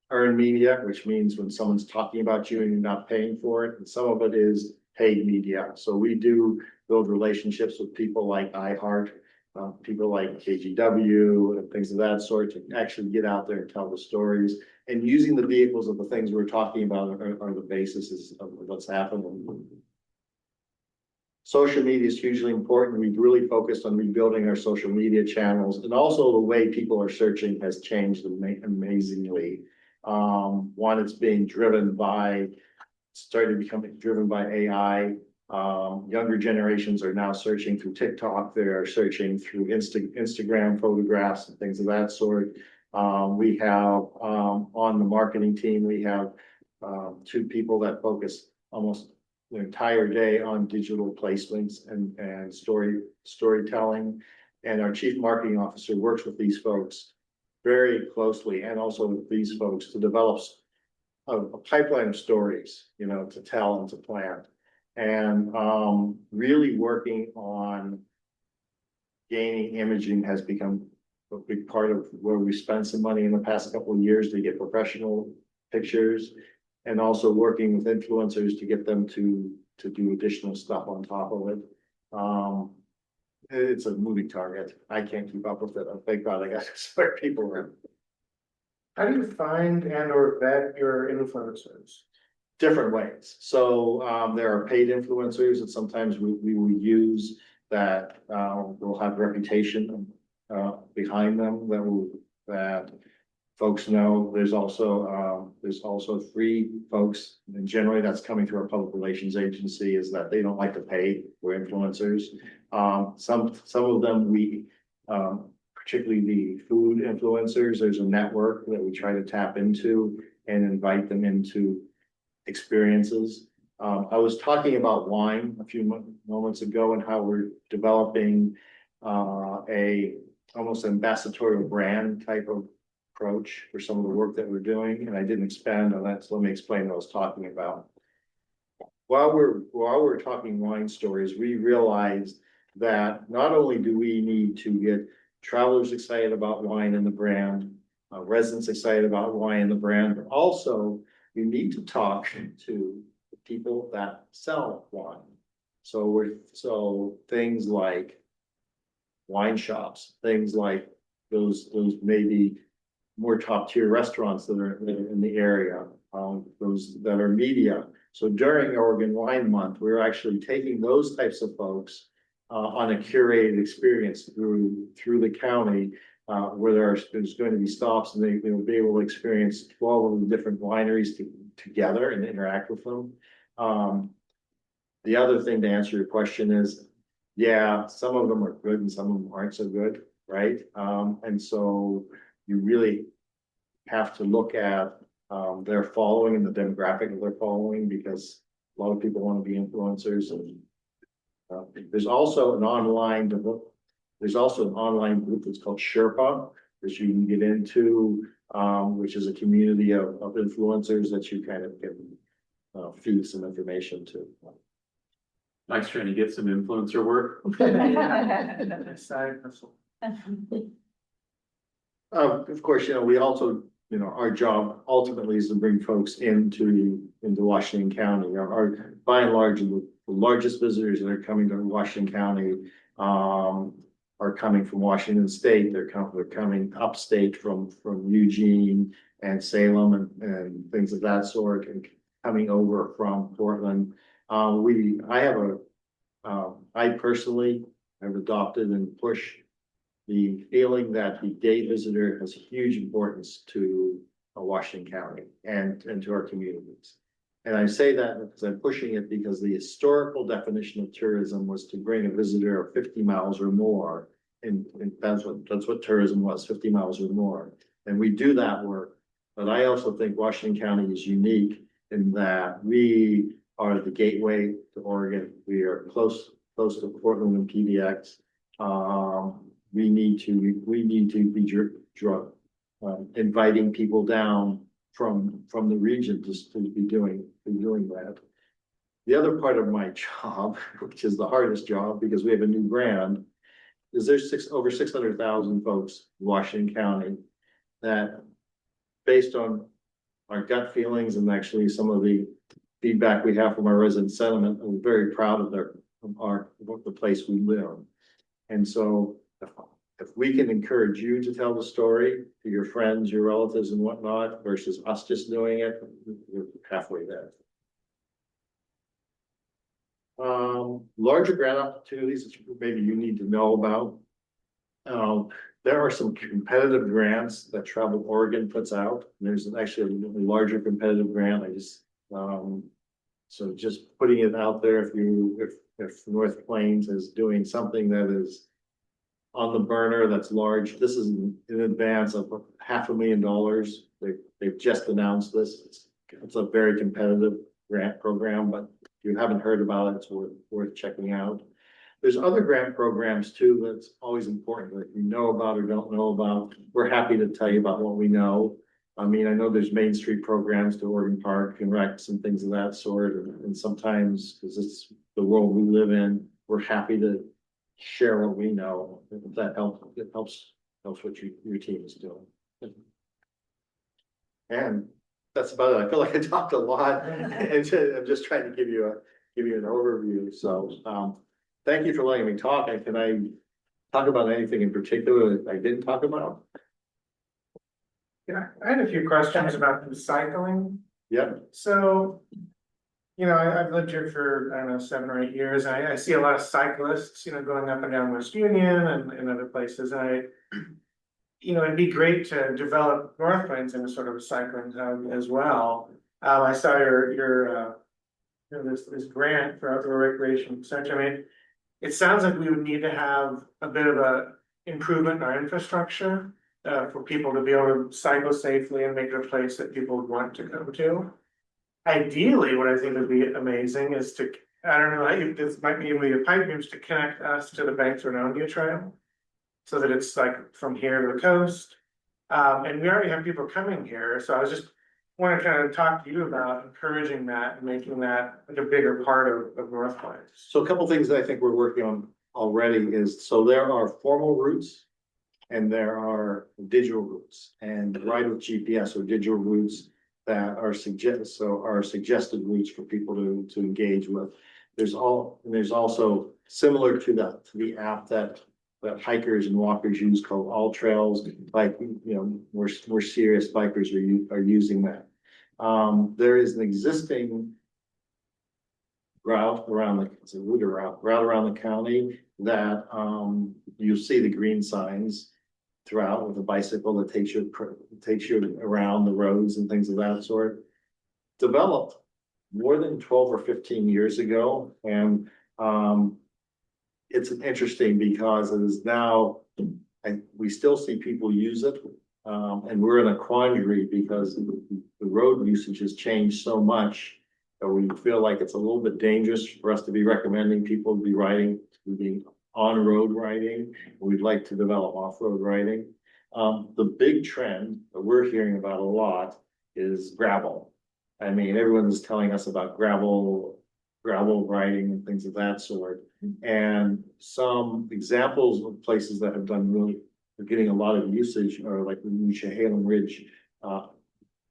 earned media, which means when someone's talking about you and you're not paying for it, and some of it is paid media. So we do build relationships with people like iHeart, people like KGW and things of that sort to actually get out there and tell the stories. And using the vehicles of the things we're talking about are the basis of what's happening. Social media is hugely important. We've really focused on rebuilding our social media channels, and also the way people are searching has changed amazingly. One, it's being started becoming driven by AI. Younger generations are now searching through TikTok. They are searching through Instagram photographs and things of that sort. We have on the marketing team, we have 2 people that focus almost the entire day on digital placements and storytelling. And our chief marketing officer works with these folks very closely, and also with these folks to develop a pipeline of stories, to tell and to plan. And really working on gaining imaging has become a big part of where we spent some money in the past couple of years to get professional pictures, and also working with influencers to get them to do additional stuff on top of it. It's a moving target. I can't keep up with it. Thank God I got smart people around. How do you find and or vet your influencers? Different ways. So there are paid influencers that sometimes we will use that will have reputation behind them that folks know. There's also free folks, and generally that's coming through our public relations agency, is that they don't like to pay for influencers. Some of them particularly the food influencers, there's a network that we try to tap into and invite them into experiences. I was talking about wine a few moments ago and how we're developing almost ambassadorial brand type of approach for some of the work that we're doing, and I didn't expand on that, so let me explain what I was talking about. While we're talking wine stories, we realized that not only do we need to get travelers excited about wine and the brand, residents excited about wine and the brand, but also you need to talk to the people that sell wine. So things like wine shops, things like those maybe more top tier restaurants that are in the area, those that are media. So during Oregon Wine Month, we're actually taking those types of folks on a curated experience through the county, where there's going to be stops and they'll be able to experience 12 of the different wineries together and interact with them. The other thing to answer your question is, yeah, some of them are good and some of them aren't so good, right? And so you really have to look at their following and the demographic of their following, because a lot of people want to be influencers. And there's also an online group that's called Sherpa, which you can get into, which is a community of influencers that you kind of can feed some information to. Mike's trying to get some influencer work. Side hustle. Of course, we also, our job ultimately is to bring folks into Washington County. Our by and large, the largest visitors that are coming to Washington County are coming from Washington State. They're coming upstate from Eugene and Salem and things of that sort, and coming over from Portland. I personally have adopted and pushed the feeling that the day visitor has huge importance to Washington County and to our communities. And I say that because I'm pushing it because the historical definition of tourism was to bring a visitor of 50 miles or more. And that's what tourism was, 50 miles or more. And we do that work. But I also think Washington County is unique in that we are the gateway to Oregon. We are close to Portland and PDX. We need to be inviting people down from the region just to be doing that. The other part of my job, which is the hardest job because we have a new brand, is there's over 600,000 folks in Washington County that, based on our gut feelings and actually some of the feedback we have from our resident sentiment, are very proud of the place we live. And so if we can encourage you to tell the story to your friends, your relatives and whatnot, versus us just doing it, we're halfway there. Larger grant opportunities that maybe you need to know about. There are some competitive grants that Travel Oregon puts out. There's actually a larger competitive grant. So just putting it out there, if North Plains is doing something that is on the burner that's large, this is in advance of $500,000. They've just announced this. It's a very competitive grant program, but if you haven't heard about it, it's worth checking out. There's other grant programs too that's always important that you know about or don't know about. We're happy to tell you about what we know. I mean, I know there's Main Street programs to Oregon Park and Rex and things of that sort. And sometimes, because it's the world we live in, we're happy to share what we know. If that helps, it helps what your team is doing. And that's about it. I feel like I talked a lot, and I'm just trying to give you an overview. So thank you for letting me talk. Can I talk about anything in particular that I didn't talk about? Yeah, I had a few questions about recycling. Yeah. So, I've lived here for, I don't know, 7 or 8 years. I see a lot of cyclists, going up and down West Union and other places. It'd be great to develop North Plains in a sort of a cycling hub as well. I saw your this grant for outdoor recreation center. I mean, it sounds like we would need to have a bit of a improvement in our infrastructure for people to be able to cycle safely and make it a place that people would want to go to. Ideally, what I think would be amazing is to, I don't know, this might be a pipe dreams to connect us to the Banks Ranondia Trail, so that it's like from here to the coast. And we already have people coming here, so I was just want to kind of talk to you about encouraging that and making that like a bigger part of North Plains. So a couple things that I think we're working already is, so there are formal routes. And there are digital routes, and Ride with GPS or digital routes that are suggested routes for people to engage with. There's also similar to the app that hikers and walkers use called All Trails, like, you know, more serious bikers are using that. There is an existing route around around the county that you see the green signs throughout with a bicycle that takes you around the roads and things of that sort. Developed more than 12 or 15 years ago, and it's interesting because it is now, and we still see people use it, and we're in a quandary because the road usage has changed so much that we feel like it's a little bit dangerous for us to be recommending people to be on-road riding. We'd like to develop off-road riding. The big trend that we're hearing about a lot is gravel. I mean, everyone's telling us about gravel riding and things of that sort. And some examples of places that have done really, are getting a lot of usage are like the new Chehalem Ridge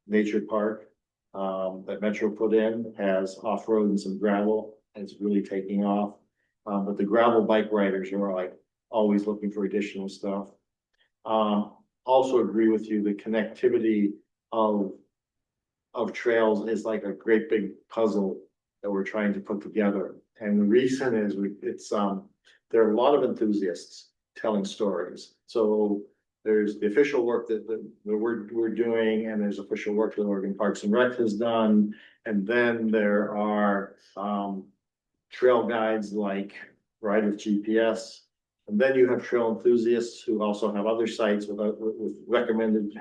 Nature Park that Metro put in, has off-road and some gravel, and it's really taking off. But the gravel bike riders are like always looking for additional stuff. Also agree with you, the connectivity of trails is like a great big puzzle that we're trying to put together. And the reason is there are a lot of enthusiasts telling stories. So there's the official work that we're doing, and there's official work that Oregon Parks and Rec has done. And then there are trail guides like Ride with GPS. And then you have trail enthusiasts who also have other sites with recommended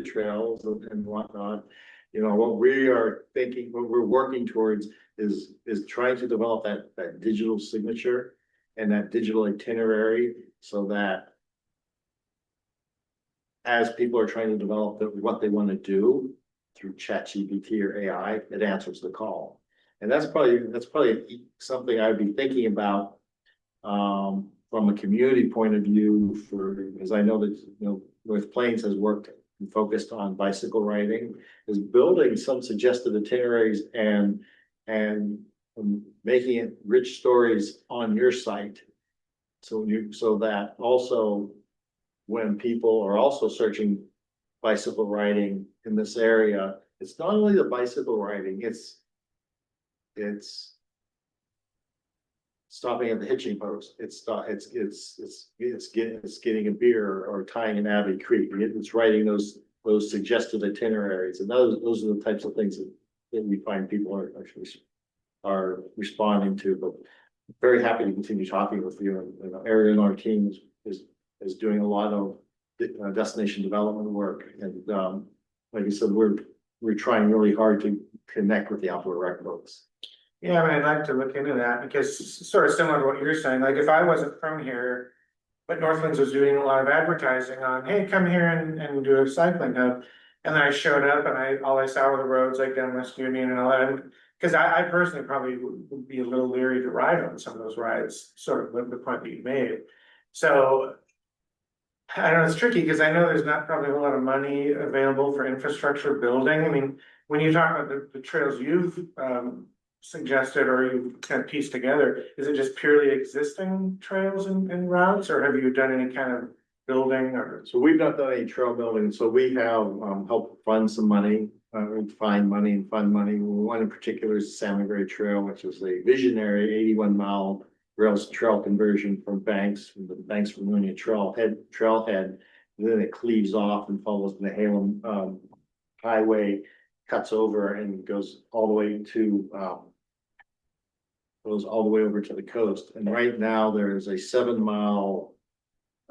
trails and whatnot. You know, what we are thinking, what we're working towards is trying to develop that digital signature and that digital itinerary, so that as people are trying to develop what they want to do through ChatGPT or AI, it answers the call. And that's probably something I'd be thinking about from a community point of view, because I know that, you know, North Plains has worked and focused on bicycle riding, is building some suggested itineraries and making it rich stories on your site. So that also when people are also searching bicycle riding in this area, it's not only the bicycle riding, it's stopping at the hitching post. It's getting a beer or tying an Abbey Creek. It's writing those suggested itineraries, and those are the types of things that we find people are responding to. But very happy to continue talking with you. And Ariel and our team is doing a lot of destination development work, and like I said, we're trying really hard to connect with the outdoor rec folks. Yeah, I mean, I'd like to look into that, because it's sort of similar to what you're saying, like if I wasn't from here, but Northlands was doing a lot of advertising on, hey, come here and do a cycling hub. And then I showed up and all I saw were the roads like down West Union and all that. Because I personally probably would be a little leery to ride on some of those rides, sort of the point that you made. So I don't know, it's tricky because I know there's not probably a lot of money available for infrastructure building. I mean, when you talk about the trails you've suggested or you kind of pieced together, is it just purely existing trails and routes, or have you done any kind of building? Or so we've not done any trail building, so we have helped fund some money, find money and fund money. One in particular is the Salmon Gray Trail, which is a visionary 81-mile rails trail conversion from the Banks from Union trailhead, and then it cleaves off and follows the Nehalem highway, cuts over and goes all the way over to the coast. And right now there is a 7-mile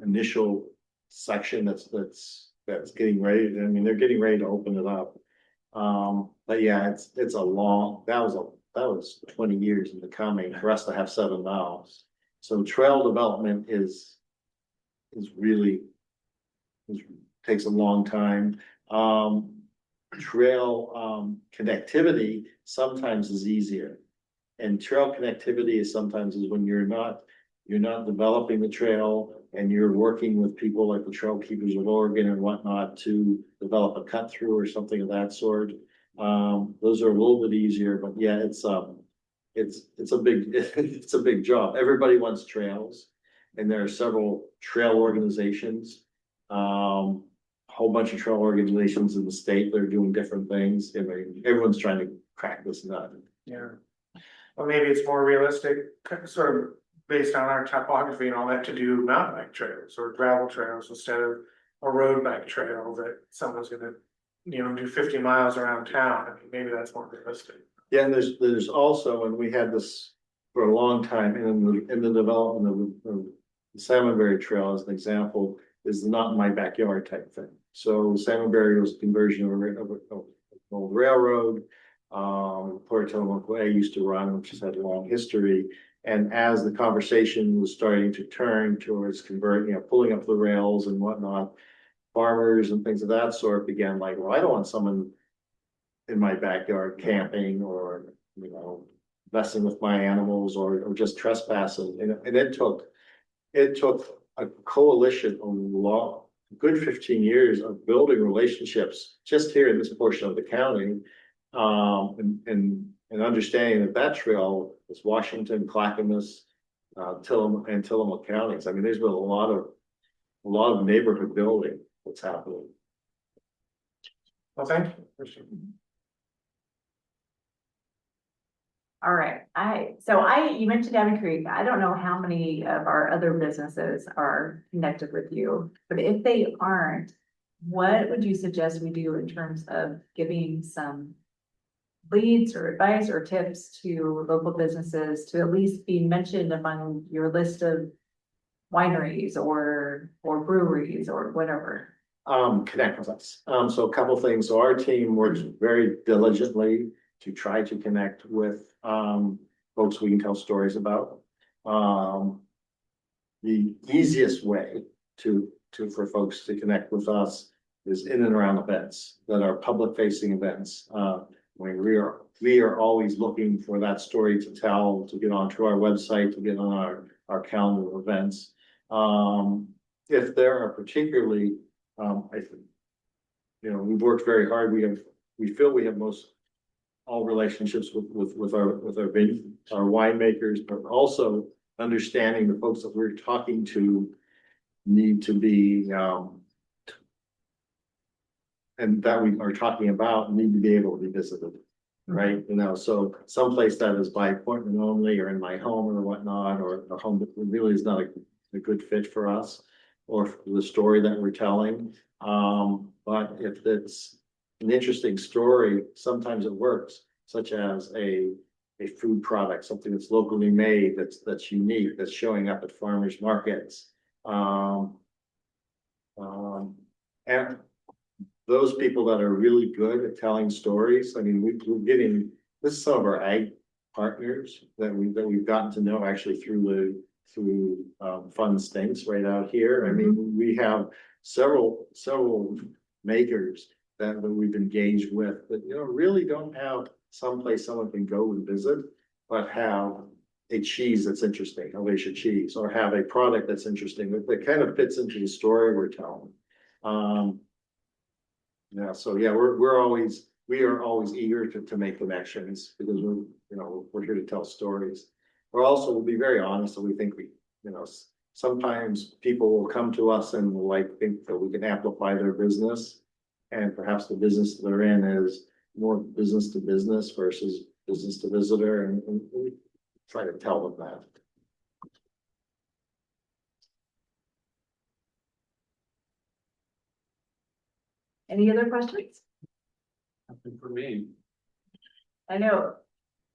initial section that's getting ready. I mean, they're getting ready to open it up. But yeah, it's a long, that was 20 years in the coming for us to have 7 miles. So trail development takes a long time. Trail connectivity sometimes is easier. And trail connectivity is sometimes when you're you're not developing the trail, and you're working with people like the Trail Keepers of Oregon and whatnot to develop a cut through or something of that sort. Those are a little bit easier, but yeah, it's a big, it's a big job. Everybody wants trails. And there are several trail organizations. Whole bunch of trail organizations in the state that are doing different things. I mean, everyone's trying to crack this nut. Yeah. Well, maybe it's more realistic, sort of based on our topography and all that, to do mountain bike trails or gravel trails instead of a road bike trail that someone's gonna, do 50 miles around town. I mean, maybe that's more realistic. Yeah, and there's also, and we had this for a long time in the development of the Salmonberry Trail as an example, is the not in my backyard type thing. So Salmonberry was a conversion of an old railroad. Port Tillamook Way used to run, which has had a long history. And as the conversation was starting to turn towards converting, pulling up the rails and whatnot, farmers and things of that sort began like, well, I don't want someone in my backyard camping or, messing with my animals or just trespassing. And it took a coalition of good 15 years of building relationships just here in this portion of the county. And understanding that trail is Washington, Clackamas, Tillamook counties. I mean, there's been a lot of neighborhood building that's happening. Well, thank you. All right, you mentioned Davin Creek. I don't know how many of our other businesses are connected with you, but if they aren't, what would you suggest we do in terms of giving some leads or advice or tips to local businesses to at least be mentioned among your list of wineries or breweries or whatever? Connect with us. So a couple things. So our team works very diligently to try to connect with folks we can tell stories about. The easiest way for folks to connect with us is in and around events that are public facing events. We are always looking for that story to tell, to get onto our website, to get on our calendar of events. If there are particularly, I think, we've worked very hard. We feel we have all relationships with our winemakers, but also understanding the folks that we're talking to need to be, and that we are talking about need to be able to be visited, right? So someplace that is by appointment only or in my home or whatnot, or a home that really is not a good fit for us or for the story that we're telling. But if it's an interesting story, sometimes it works, such as a food product, something that's locally made, that's unique, that's showing up at farmers markets. And those people that are really good at telling stories. I mean, we're getting, this is some of our ag partners that we've gotten to know actually through Fun Stinks right out here. I mean, we have several makers that we've engaged with that, really don't have someplace someone can go and visit, but have a cheese that's interesting, Helvetia cheese, or have a product that's interesting that kind of fits into the story we're telling. We are always eager to make connections because we're here to tell stories. We're also, we'll be very honest, and we think sometimes people will come to us and will think that we can amplify their business, and perhaps the business they're in is more business to business versus business to visitor, and we try to tell them that. Any other questions? Nothing for me. I know,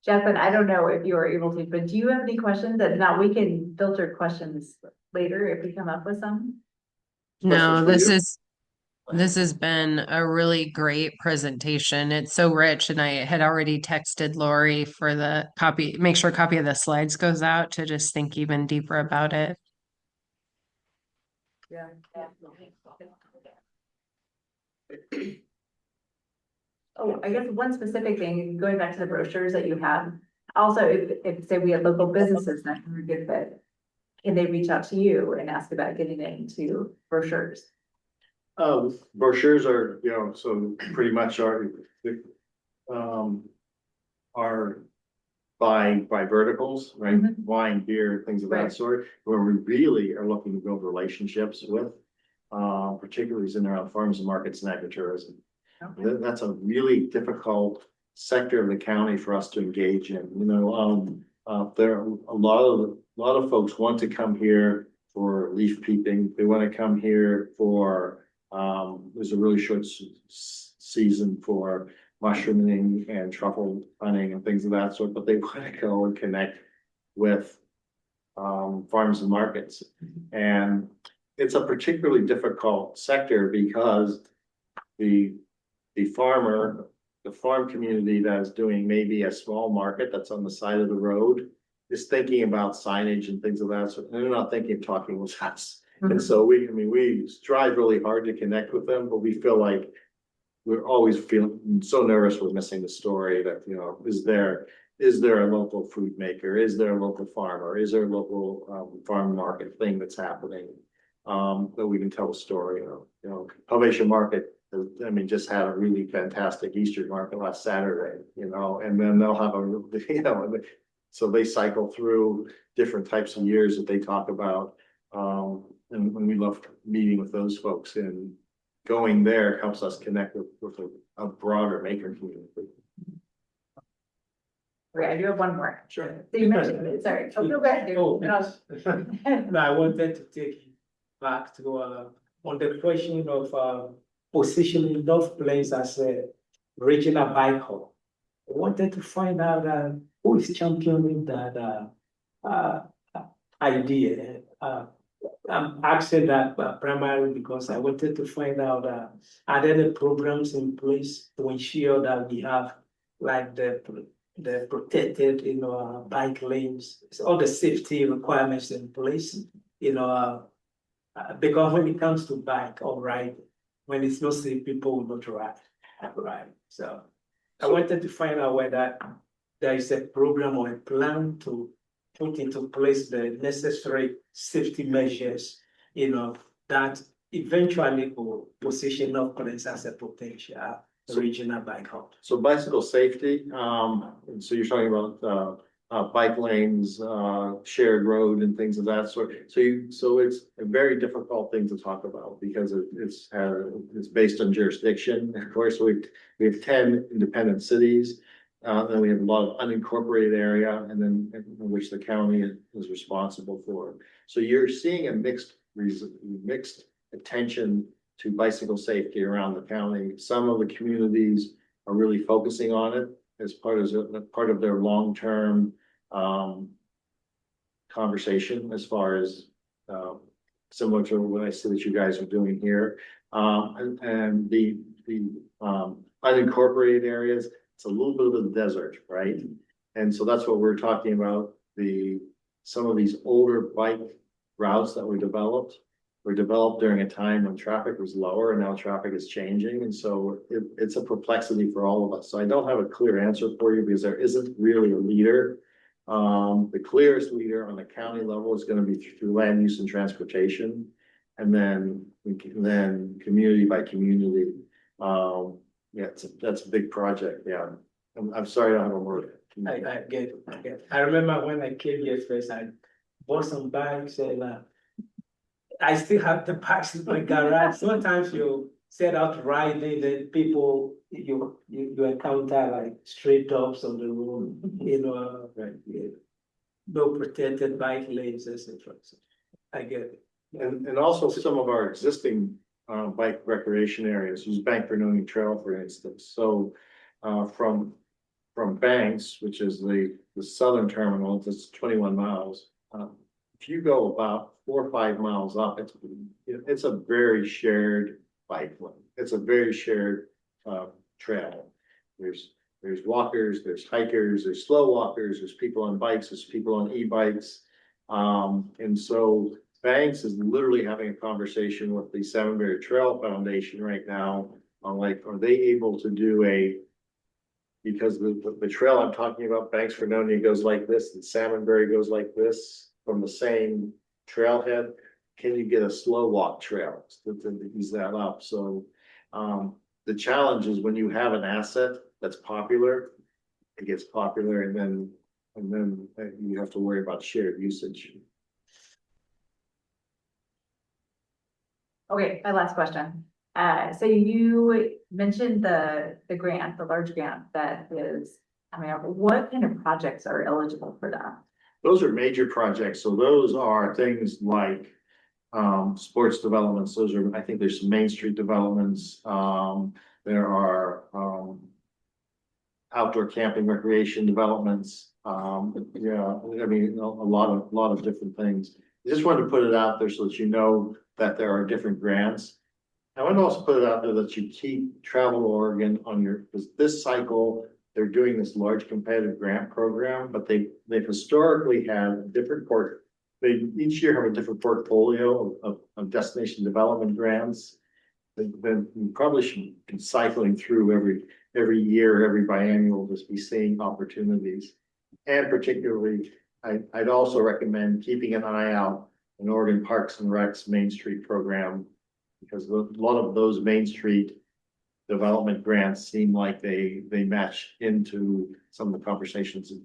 Jeff, and I don't know if you are able to, but do you have any questions? That now we can filter questions later if we come up with some. No, Questions for you? this has been a really great presentation. It's so rich, and I had already texted Lori for the copy, make sure a copy of the slides goes out to just think even deeper about it. Yeah. Oh, I guess one specific thing, going back to the brochures that you have, also if say we have local businesses that are a good fit. and they reach out to you and ask about getting into brochures. Brochures are, so pretty much are by verticals, right? Mhm. Wine, beer, things of that Right. sort, where we really are looking to build relationships with, particularly in around farms and markets and agritourism. Okay. That's a really difficult sector of the county for us to engage in, there are a lot of folks want to come here for leaf peeping, they want to come here for, there's a really short season for mushrooming and truffle hunting and things of that sort, but they want to go and connect with farms and markets. And it's a particularly difficult sector because the farm community that is doing maybe a small market that's on the side of the road is thinking about signage and things of that sort, and they're not thinking of talking with us. And so we strive really hard to connect with them, but we feel like we're always feeling so nervous with missing the story that, is there a local food maker? Is there a local farmer? Is there a local farm market thing that's happening? That we can tell a story of, Salvation Market, just had a really fantastic Easter market last Saturday, and then they'll have so they cycle through different types of years that they talk about. And we love meeting with those folks, and going there helps us connect with a broader maker community. Okay, I do have one more. Sure. So you mentioned it, sorry. Oh, go ahead. dude. Oh, No. no, I wanted to take you back to, on the question of, positioning North Plains as a regional bike hub. I wanted to find out, who is championing that, idea. I'm asking that primarily because I wanted to find out, are there any programs in place to ensure that we have like the protected, bike lanes, all the safety requirements in place, because when it comes to bike or ride, when it's not safe, people will not ride, right? So I wanted to find out whether there is a program or a plan to put into place the necessary safety measures, that eventually will position North Plains as a potential regional bike hub. So bicycle safety, and so you're talking about bike lanes, shared road and things of that sort. So it's a very difficult thing to talk about because it's based on jurisdiction. Of course, we have 10 independent cities. Then we have a lot of unincorporated area, and then which the county is responsible for. So you're seeing a mixed attention to bicycle safety around the county. Some of the communities are really focusing on it as part of their long-term conversation, as far as similar to what I see that you guys are doing here. And the unincorporated areas, it's a little bit of a desert, right? And so that's what we're talking about. Some of these older bike routes that were developed during a time when traffic was lower, and now traffic is changing. And so it's a perplexity for all of us. So I don't have a clear answer for you because there isn't really a leader. The clearest leader on the county level is going to be through land use and transportation. And then community by community. Yeah, that's a big project. Yeah. I'm sorry, I don't have a word. I get it. I remember when I came here first, I bought some bags and I still have the bags in my garage. Sometimes you set out riding, then people you encounter like stray dogs on the road, no protected bike lanes, etc. So I get it. And also some of our existing bike recreation areas, use Bank Bernoni Trail, for instance. So from Banks, which is the southern terminal, it's 21 miles. If you go about 4 or 5 miles up, it's a very shared bike lane. It's a very shared trail. There's walkers, there's hikers, there's slow walkers, there's people on bikes, there's people on e-bikes. And so Banks is literally having a conversation with the Salmonberry Trail Foundation right now on are they able to do because the trail I'm talking about, Banks Bernoni, goes like this, and Salmonberry goes like this from the same trailhead, can you get a slow walk trail to ease that up? So, the challenge is when you have an asset that's popular, it gets popular and then you have to worry about shared usage. Okay, my last question. So you mentioned the grant, the large grant that is, I mean, what kind of projects are eligible for that? Those are major projects, so those are things like sports developments, those are, I think there's some Main Street developments, there are outdoor camping recreation developments, yeah, I mean, a lot of different things. I just wanted to put it out there so that you know that there are different grants. I want to also put it out there that you keep Travel Oregon on your, because this cycle, they're doing this large competitive grant program, but they've historically had different they each year have a different portfolio of destination development grants. Then we probably should be cycling through every year, every biennial, just be seeing opportunities. And particularly, I'd also recommend keeping an eye out in Oregon Parks and Recs Main Street program, because a lot of those Main Street development grants seem like they match into some of the conversations that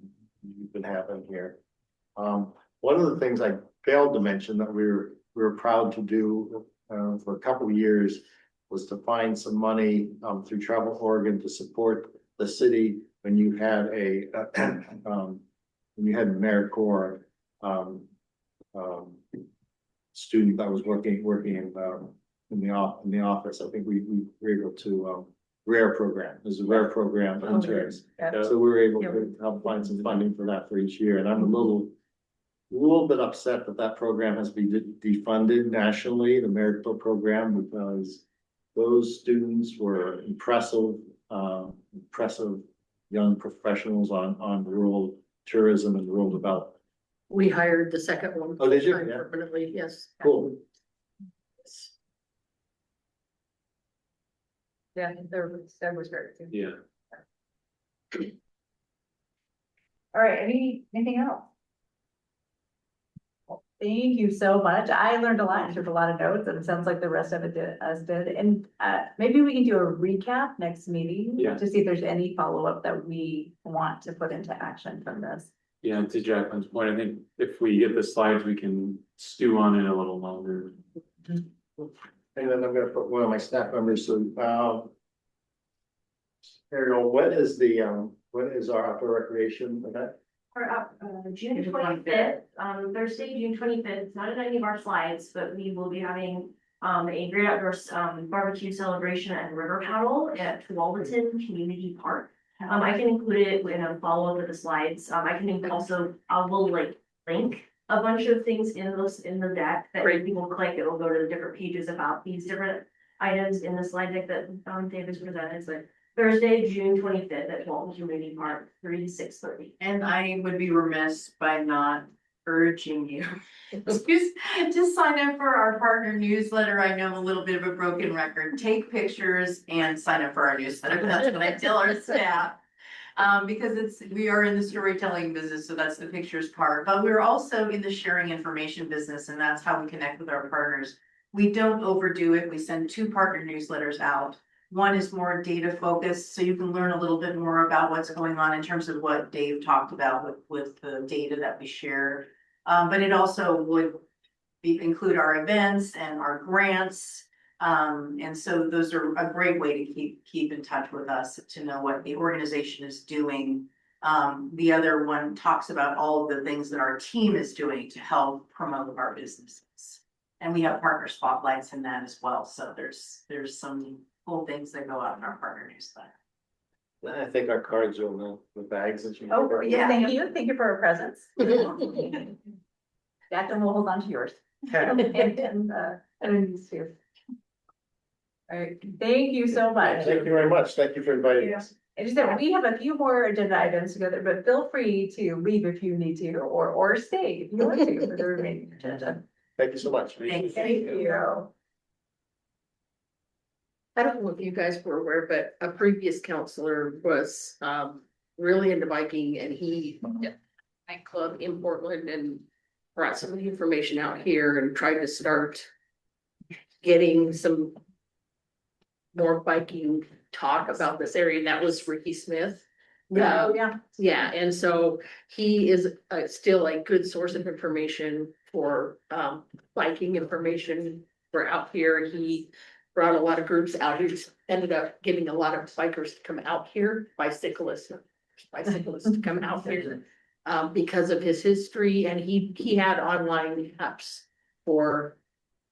you've been having here. One of the things I failed to mention that we were proud to do for a couple of years was to find some money through Travel Oregon to support the city when you had when you had an AmeriCorps student that was working in the office. I think we were able to RARE program. There's a RARE program for interns. Yeah. So we were able to help find some funding for that for each year, and I'm a little bit upset that that program has been defunded nationally, the AmeriCorps program, because those students were impressive young professionals on rural tourism and rural development. We hired the second one. Oh, did you? full-time Yeah. Permanently, yes. Cool. Yeah, that was great too. Yeah. All right, anything else? Well, thank you so much. I learned a lot, took a lot of notes, and it sounds like the rest of it did. And maybe we can do a recap next meeting. Yeah. To see if there's any follow-up that we want to put into action from this. Yeah, and to Jacqueline's point, I think if we get the slides, we can stew on it a little longer. And then I'm gonna put one of my staff members, so, Ariel, what is our outdoor recreation event? For June 25th, Thursday, June 25th, it's not in any of our slides, but we will be having a great outdoors barbecue celebration and river paddle at Tualatin Community Park. I can include it in a follow-up with the slides. I can also, I will link a bunch of things in the deck that when people click, it will go to the different pages about these different items in the slide deck that David's presented. So Thursday, June 25th at Tualatin Community Park, 3 to 6:30. And I would be remiss by not urging you to sign up for our partner newsletter. I know I'm a little bit of a broken record. Take pictures and sign up for our newsletter. That's what I tell our staff. Because we are in the storytelling business, so that's the pictures part, but we're also in the sharing information business, and that's how we connect with our partners. We don't overdo it. We send 2 partner newsletters out. One is more data focused, so you can learn a little bit more about what's going on in terms of what Dave talked about with the data that we share. But it also would include our events and our grants. And so those are a great way to keep in touch with us, to know what the organization is doing. The other one talks about all of the things that our team is doing to help promote our businesses. And we have partner spotlights in that as well. So there's some cool things that go out in our partner newsletter. I think our cards are in the bags that you. Oh, yeah, thank you for our presence. Jacqueline will hold on to yours. And these two. All right, thank you so much. Thank you very much. Thank you for inviting us. And just that we have a few more agenda items together, but feel free to leave if you need to, or stay if you want to for the remaining agenda. Thank you so much. Thanks. Thank you. I don't know if you guys were aware, but a previous counselor was really into biking, and he nightclub in Portland, and brought some of the information out here and tried to start getting some more biking talk about this area, and that was Ricky Smith. Oh, yeah. Yeah, and so he is still a good source of information for biking information for out here. He brought a lot of groups out. He's ended up getting a lot of bikers to come out here, bicyclists to come out here because of his history, and he had online apps for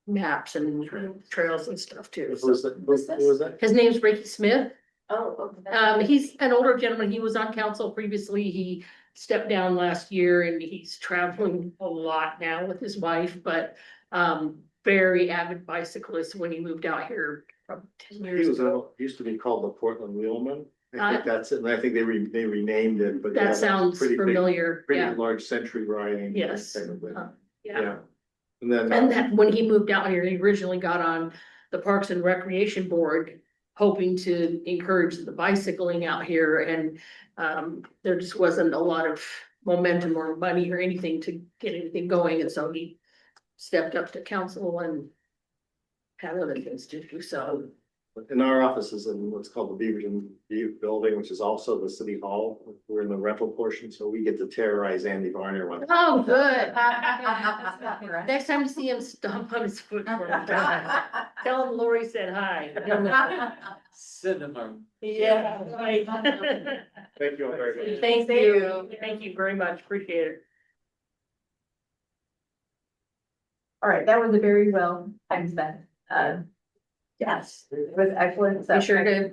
maps and trails and stuff too. Who was that? Who was that? His name's Ricky Smith. Oh, okay. He's an older gentleman. He was on council previously. He stepped down last year and he's traveling a lot now with his wife, but very avid bicyclist when he moved out here from 10 He years was, ago. he used to be called the Portland Wheelman. I Uh, think that's it, and I think they renamed it, but. yeah, That that's sounds pretty big- familiar, Pretty yeah, large century riding. Yes. kind of thing. yeah. And then. And that when he moved out here, he originally got on the Parks and Recreation Board, hoping to encourage the bicycling out here, and there just wasn't a lot of momentum or money or anything to get anything going, and so he stepped up to council and had other things to do, so. In our office is in what's called the Beaverton View Building, which is also the city hall. We're in the rental portion, so we get to terrorize Andy Varner when. Oh, good. Right. Next time you see him, stomp on his foot. for him. Tell him Lori said hi. Cinema. Yeah, right. Thank you all very much. Thank you. Thank you very much. Appreciate it. All right, that was a very well time spent. Yes, it was excellent. So Be sure to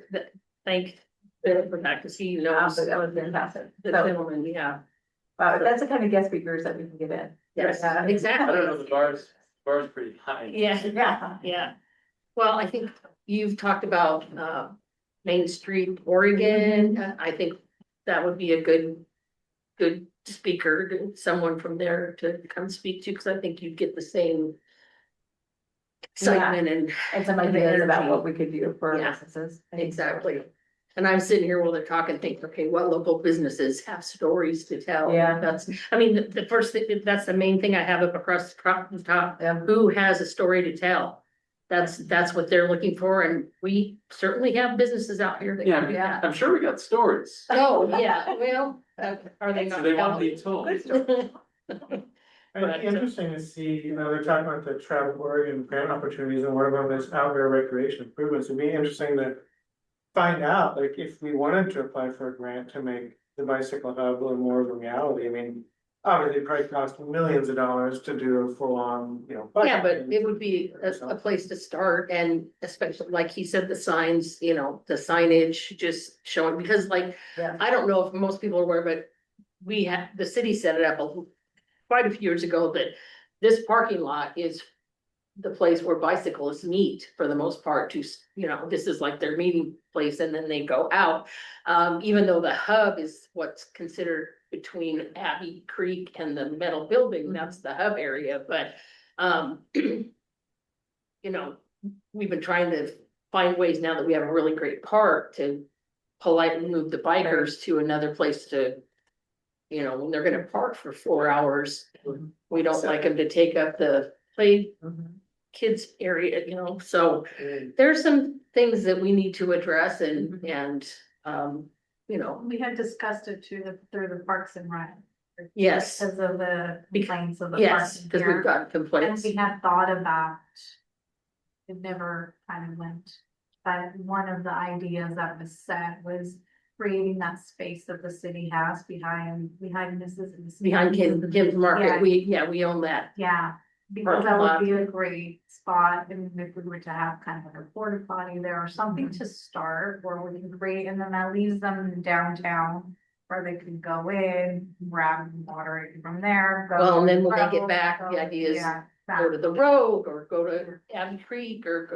thank Bill for that, because he knows that was fantastic. the So, gentleman, yeah. that's the kind of guest speakers that we can get in. Yes, Yeah. I don't know, exactly. the bar's pretty high. Yeah, Yeah. yeah. Well, I think you've talked about Main Street, Oregon. I think that would be a good speaker, someone from there to come speak to, because I think you'd get the same excitement And some and ideas about energy. what we could do for Yeah. businesses. Exactly. And I'm sitting here while they're talking, thinking, okay, what local businesses have stories to tell? Yeah. That's, I mean, the first thing, that's the main thing I have up across the top. Yeah. Who has a story to tell? That's what they're looking for, and we certainly have businesses out here that. Yeah, can do that. I'm sure we got stories. Oh, yeah, well, are they So not? they want to be told. And it'd be interesting to see, they're talking about the travel Oregon grant opportunities, and one of them is outdoor recreation improvements. It'd be interesting to find out, like, if we wanted to apply for a grant to make the bicycle hub a little more of a reality. I mean, obviously, it probably costs millions of dollars to do a full-on, Yeah, but it would be a place to start, and especially, like he said, the signs, the signage just showing, because like, Yeah. I don't know if most people are aware, but the city set it up quite a few years ago, that this parking lot is the place where bicyclists meet for the most part to, this is like their meeting place, and then they go out. Even though the hub is what's considered between Abbey Creek and the metal building, that's the hub area, but, we've been trying to find ways now that we have a really great park to politely move the bikers to another place to, when they're gonna park for 4 hours. We don't like them to take up the play kids area, so there's some things that we need to address and, We had discussed it through the Parks and Rec. yes, Because of the complaints of the yes, parks because here. we've got And complaints. we had thought about. It never kind of went, but one of the ideas that was set was creating that space that the city has behind Mrs. Behind Kim's Market, we own that. Yeah, because that would be a great spot, and if we were to have kind of like a porta potty there or something to start, where we can create, and then that leaves them downtown. Where they can go in, grab water from there. go Well, and then when they travel, get back, the go- idea is yeah, go to the road or go to Abbey Creek or,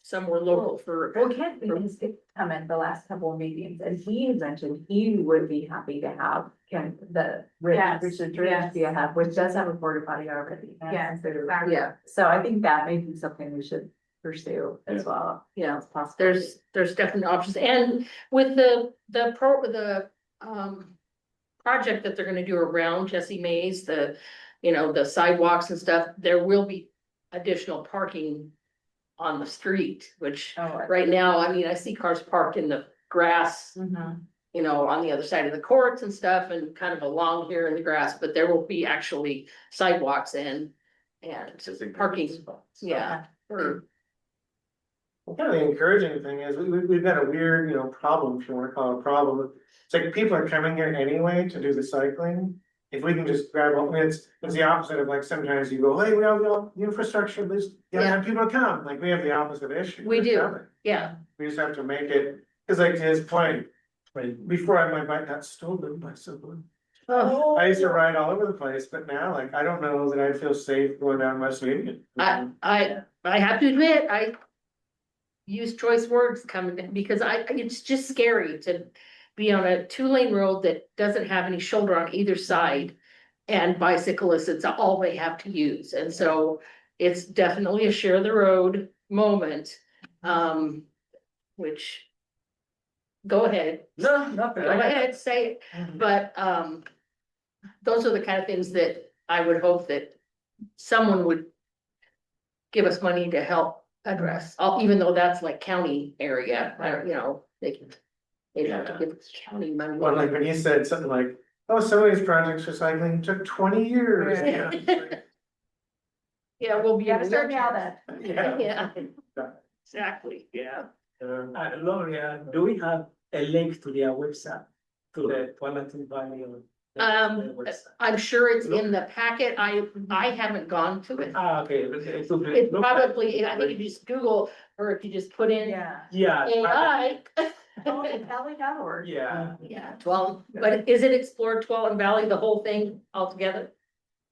somewhere local for. Well, Kent, because he come in the last couple of meetings, and he had mentioned he would be happy to have the Yes, Richard yes. Ridge hub, which does have a porta potty already. Yes, Considered. exactly. Yeah, So I think that may be something we should pursue as well. yeah. It's possible. There's definitely options, and with the project that they're gonna do around Jesse Mays, the the sidewalks and stuff, there will be additional parking on the street, which Oh, right now, I mean, I see cars parked in the grass, Mhm. on the other side of the courts and stuff and kind of along here in the grass, but there will be actually sidewalks and parking spots, yeah. for- Kind of the encouraging thing is we've got a weird, problem, if you wanna call it a problem. It's like people are coming here anyway to do the cycling. If we can just grab, it's the opposite of like sometimes you go, hey, we have the infrastructure, let's have people come. Like we have the opposite issue. We with do. coming. Yeah, We just have to make it, cause like to his point, before my bike got stolen by someone. oh, I used to ride all over the place, but now like I don't know that I feel safe going down West Union. I have to admit, I use choice words coming, because it's just scary to be on a 2-lane road that doesn't have any shoulder on either side. And bicyclists, it's all they have to use, and so it's definitely a share the road moment, which. Go ahead, No, nothing. go ahead, say it, but, those are the kind of things that I would hope that someone would give us money to help address, even though that's like county area, they'd have to give us county money. Well, like when you said something like, oh, some of these projects for cycling took 20 years. Yeah. Yeah, we'll be. You gotta start now then. Yeah. Yeah, exactly, yeah. Gloria, do we have a link to their website, to the Tualatin Valley? Website? I'm sure it's in the packet, I haven't gone to it. Okay. It's probably, I think if you just Google, or if you just put in Yeah. Yeah. AI. Oh, it's Valley.org. Yeah. Yeah, but is it Explore Tualatin Valley, the whole thing altogether?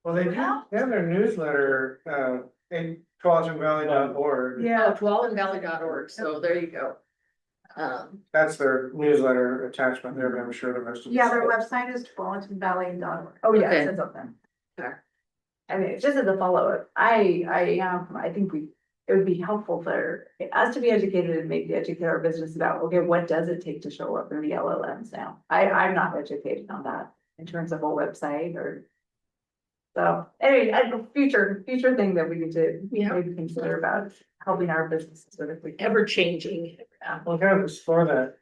Well, they have their newsletter, in TualatinValley.org. Oh, Yeah. tualatinvalley.org, so there you go. That's their newsletter attachment there, but I'm sure the rest of. Yeah, their website is tualatinvalley.org. Oh, yeah, Okay. it says something. Sure. I mean, just as a follow-up, I think it would be helpful for us to be educated and maybe educate our business about, okay, what does it take to show up in the LLMs now? I'm not educated on that in terms of a website or. So, anyway, future thing that we need to Yeah. maybe consider about helping our businesses with if we can. Ever changing. Well, kind of explore that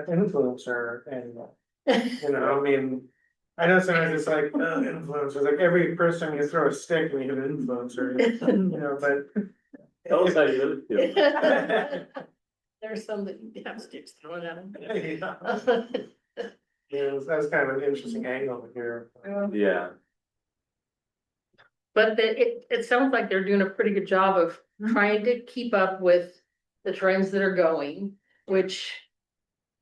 influencer and, I mean, I know sometimes it's like, influencers, like every person you throw a stick and you have an influencer, but. Tell us how you really feel. There's some that have sticks thrown at them. Yeah, that was kind of an interesting angle here. Yeah, But it sounds like they're doing a pretty good job of trying to keep up with the trends that are going, which,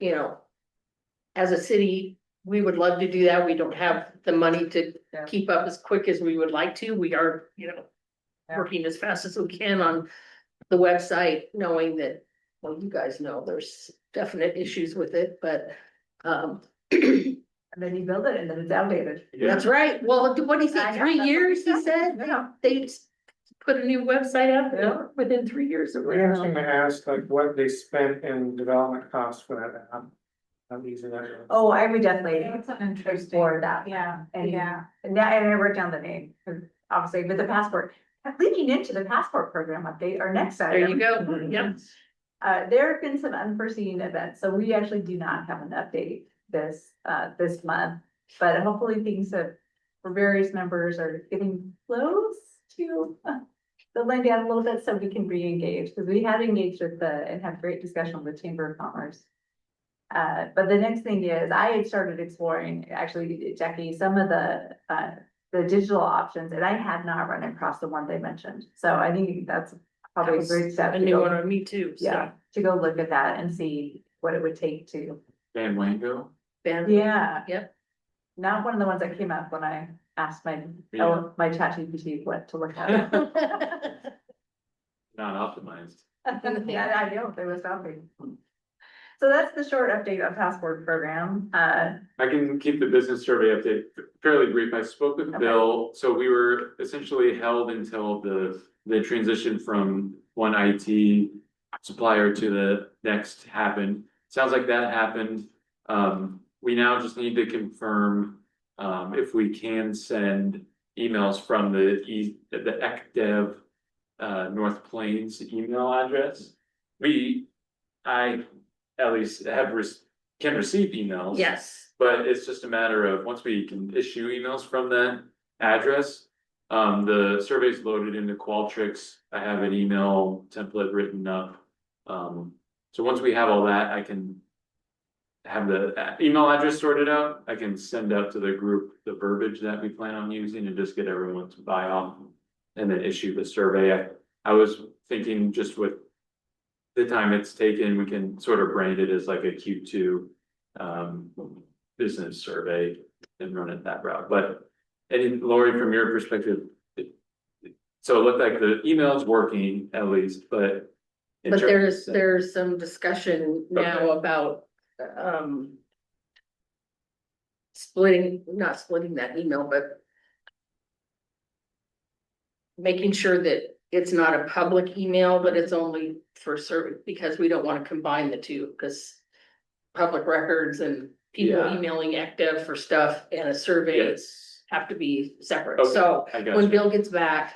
as a city, we would love to do that. We don't have the money to Yeah. keep up as quick as we would like to. We are, working as fast as we can on the website, knowing that, well, you guys know there's definite issues with it, but, And then you build it and then it's outdated. that's right. Well, what do you I think, know, 3 that's years, he what said? Yeah. They put a new website out Yeah. there within 3 years or It'd be interesting whatever. to ask like what they spent in development costs for that app. How easy that is. Oh, I would definitely It's an interesting, explore that. yeah, And yeah. and I wrote down the name, 'cause obviously, with the passport, leading into the passport program update, our next There item. you go. Yep. There have been some unforeseen events, so we actually do not have an update this month. But hopefully things have, for various members, are getting close to settling down a little bit so we can re-engage, because we had engaged with and had great discussion with Chamber of Commerce. But the next thing is, I had started exploring, actually, Jackie, some of the digital options, and I had not run across the one they mentioned. So I think that's probably a great step. A to new go- one on me too. So. Yeah, to go look at that and see what it would take to, Van Wango. yeah. Yep. Not one of the ones that came up when I asked my Yeah. ChatGPT what to look at. Not optimized. Yeah, I know, there was something. So that's the short update on passport program. I can keep the business survey update fairly brief. I spoke with Okay. Bill, so we were essentially held until the transition from one IT supplier to the next happened. Sounds like that happened. We now just need to confirm if we can send emails from the ECDev North Plains email address. I at least can receive emails. Yes, But it's just a matter of, once we can issue emails from that address, the survey's loaded into Qualtrics. I have an email template written up. So once we have all that, I can have the email address sorted out. I can send out to the group the verbiage that we plan on using and just get everyone to buy off and then issue the survey. I was thinking, just with the time it's taken, we can sort of brand it as like a Q2 business survey and run it that route. But Lori, from your perspective, so it looked like the email's working at least, but. but there's some discussion now about, not splitting that email, but making sure that it's not a public email, but it's only for certain, because we don't want to combine the two, because public records and people Yeah. emailing ECDev for stuff and a survey Yes. have to be separate. Okay, So I got when you. Bill gets back,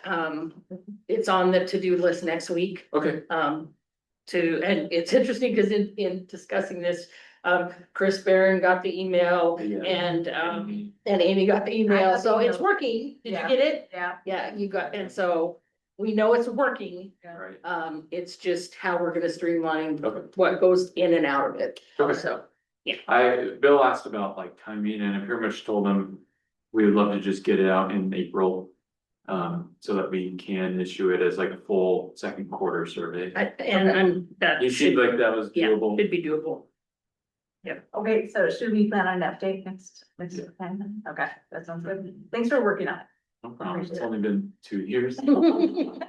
it's on the to-do list next week. Okay, And it's interesting because in discussing this, Chris Barron got the email Yeah. and Amy got the email, so it's working. Did you Yeah. get it? Yeah. Yeah, you got, and so we know it's working. right, It's just how we're gonna streamline okay. what goes in and out of it. Okay. So, Bill asked about like timing, and I pretty much told him we would love to just get it out in April. So that we can issue it as like a full second quarter survey. that You seemed like that was yeah, doable. should be doable. Okay, so should we plan on an update next time? Okay, that sounds good. Thanks for working on No problem. It's only been 2 years. it.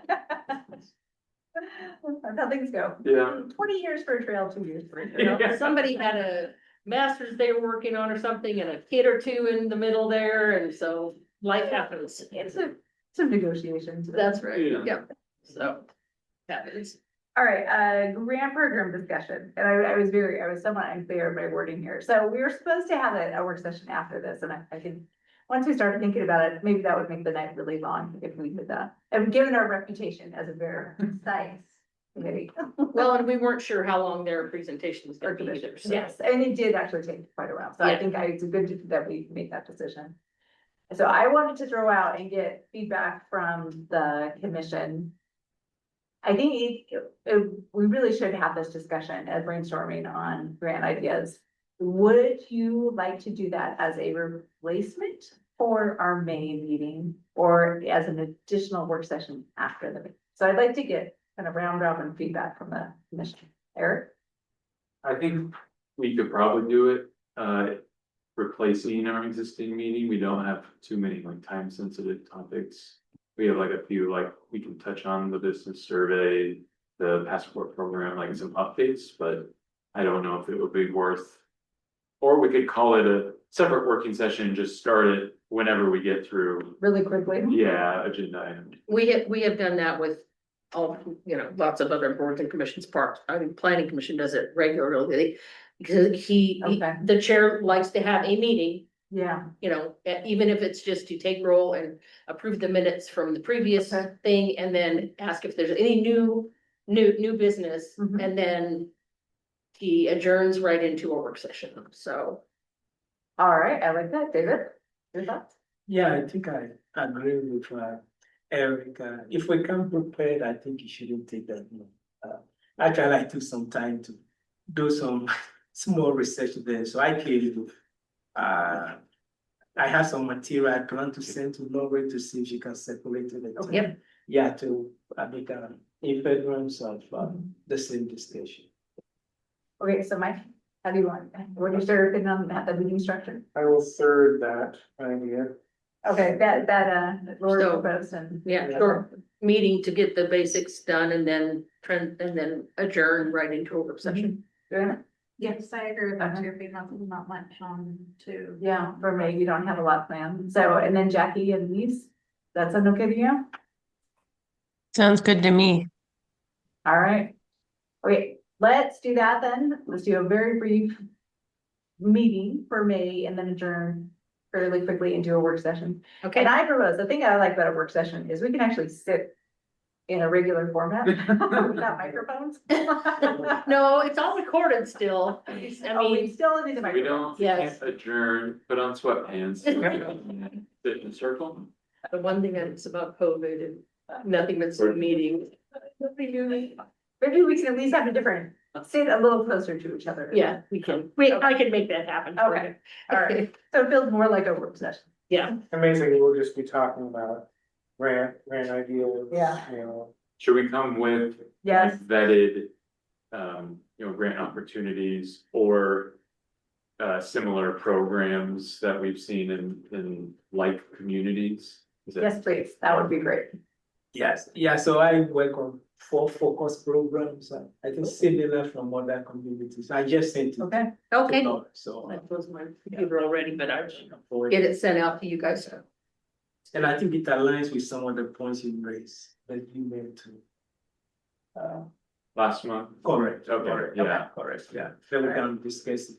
That's how things go. Yeah. 20 years for a trail, 2 years for a trail. Yeah. Somebody had a master's they were working on or something and a kid or two in the middle there, and so life happens. It's some negotiations. That's right, Yeah. yep, so. Happens. All right, grant program discussion, and I was somewhat unclear in my wording here. So we were supposed to have a work session after this, and I can, once we started thinking about it, maybe that would make the night really long if we did that. And given our reputation as a very concise committee. Well, and we weren't sure how long their presentation was gonna be either, so. Yes, and it did actually take quite a while, so I Yeah. think it's good that we made that decision. So I wanted to throw out and get feedback from the commission. I think we really should have this discussion as brainstorming on grant ideas. Would you like to do that as a replacement for our May meeting or as an additional work session after the meeting? So I'd like to get kind of round robin feedback from the commission. Eric? I think we could probably do it, replacing our existing meeting. We don't have too many like time sensitive topics. We have like a few, like we can touch on the business survey, the passport program, like some updates, but I don't know if it would be worth. Or we could call it a separate working session, just start it whenever we get through, Really quickly? agenda items. We have done that with all, lots of other boards and commissions parts. I mean, planning commission does it regularly. Because Okay. the chair likes to have a meeting, Yeah, even if it's just to take roll and approve the minutes from the previous Okay. thing, and then ask if there's any new business, Mhm. and then he adjourns right into a work session, so. all right, I like that. David? Your thoughts? Yeah, I think I agree with Eric. If we come prepared, I think it shouldn't take that long. Actually, I took some time to do some small research there, so I created. I have some material I plan to send to Lori to see if she can separate it. Okay. Yep. Yeah, to make in furtherance of the same discussion. Okay, so Mike, how do you want, what is your opinion on that, the meeting structure? I will third that idea. Okay, that, Lori So- proposed and. Yeah, short meeting to get the basics done and then adjourn right into a work session. Joanna? Yes, I agree with that too, if not much on to. Yeah, for May, you don't have a lot planned. So, and then Jackie and Lise, that sound okay to you? Sounds good to me. All right. Okay, let's do that then. Let's do a very brief meeting for May and then adjourn fairly quickly and do a work session. Okay, And I propose, the thing I like about a work session is we can actually sit in a regular format without microphones. no, it's all recorded still. I Oh, we mean, still need the We microphones. don't Yes. adjourn, put on sweatpants. Sit in a circle. the one thing that's about COVID and nothing but Zoom meeting. Maybe we can at least have a different, sit a little closer to each other. Yeah, we can, I can make that happen. for Okay, all right. So it feels more like a work session. you. Yeah, Amazing, we'll just be talking about grant ideas. Yeah. You know, Should we come with Yes. vetted, grant opportunities or similar programs that we've seen in like communities? Is that- Yes, please. That would be great. Yes, yeah, so I work on 4 focus programs, I think similar from other communities. I just sent it. Okay. okay. to So, I closed my computer already, but I will get it sent out to you guys. and I think it aligns with some of the points you raised that you made too. Last month? Correct. Okay, correct, yeah. Correct, yeah, then we can discuss it.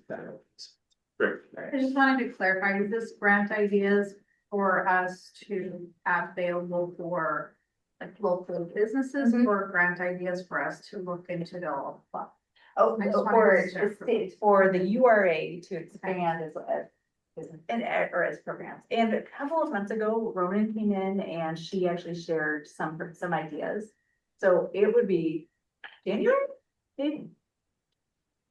Great. I just wanted to clarify, is this grant ideas for us to have available for like local businesses Mhm. or grant ideas for us to look into the all? Oh, I just wanted for, to check. it's for the URA to expand or as programs. And a couple of months ago, Ronan came in and she actually shared some ideas. So it would be January, maybe?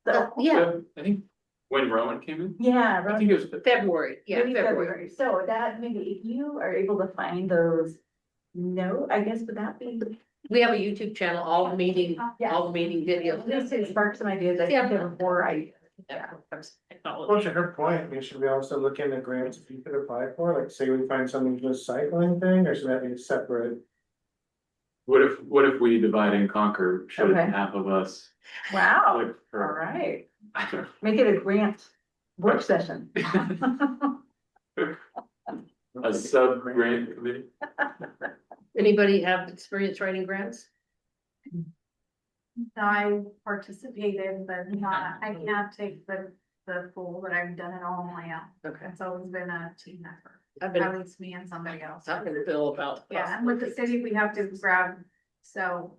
So, Yeah, I think when Rowan came in, yeah. I Ronan- think it was. February, yeah, maybe February. So that, maybe if you are able to find those, no, I guess would that be? We have a YouTube channel, all the meeting Yeah. videos. This is spark some ideas. I think there were 4 ideas. Yeah. well, to her point, we should we also look into grants you could apply for, like say we find something to a cycling thing, or should that be separate? What if we divide and conquer, should Okay. half of us Wow, look all for, right. I don't Make it a grant work session. know, a sub-grant committee? Anybody have experience writing grants? I participated, but not, I can't take the full, but I've done it all on my own. Okay. It's always been a team effort, I've been at least me and somebody else. talking to Bill about. Yeah, and with the city, we have to grab, so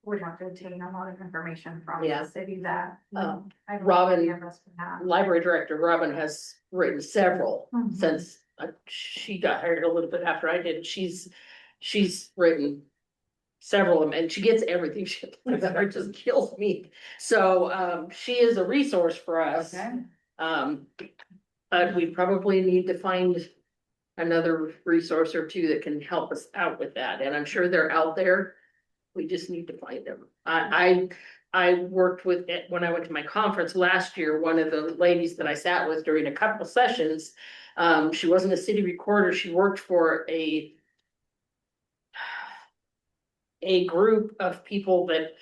we'd have to obtain a lot of information from Yeah. the city that. Um, I don't think Robin- any of us would have. Library director Robin has written several Mhm. since she got hired a little bit after I did. She's written several of them and she gets everything. She it just kills me. So she is a resource for us. Okay. But we probably need to find another resource or two that can help us out with that. And I'm sure they're out there. We just need to find them. I worked with it when I went to my conference last year. One of the ladies that I sat with during a couple sessions, she wasn't a city recorder. She worked for a group of people that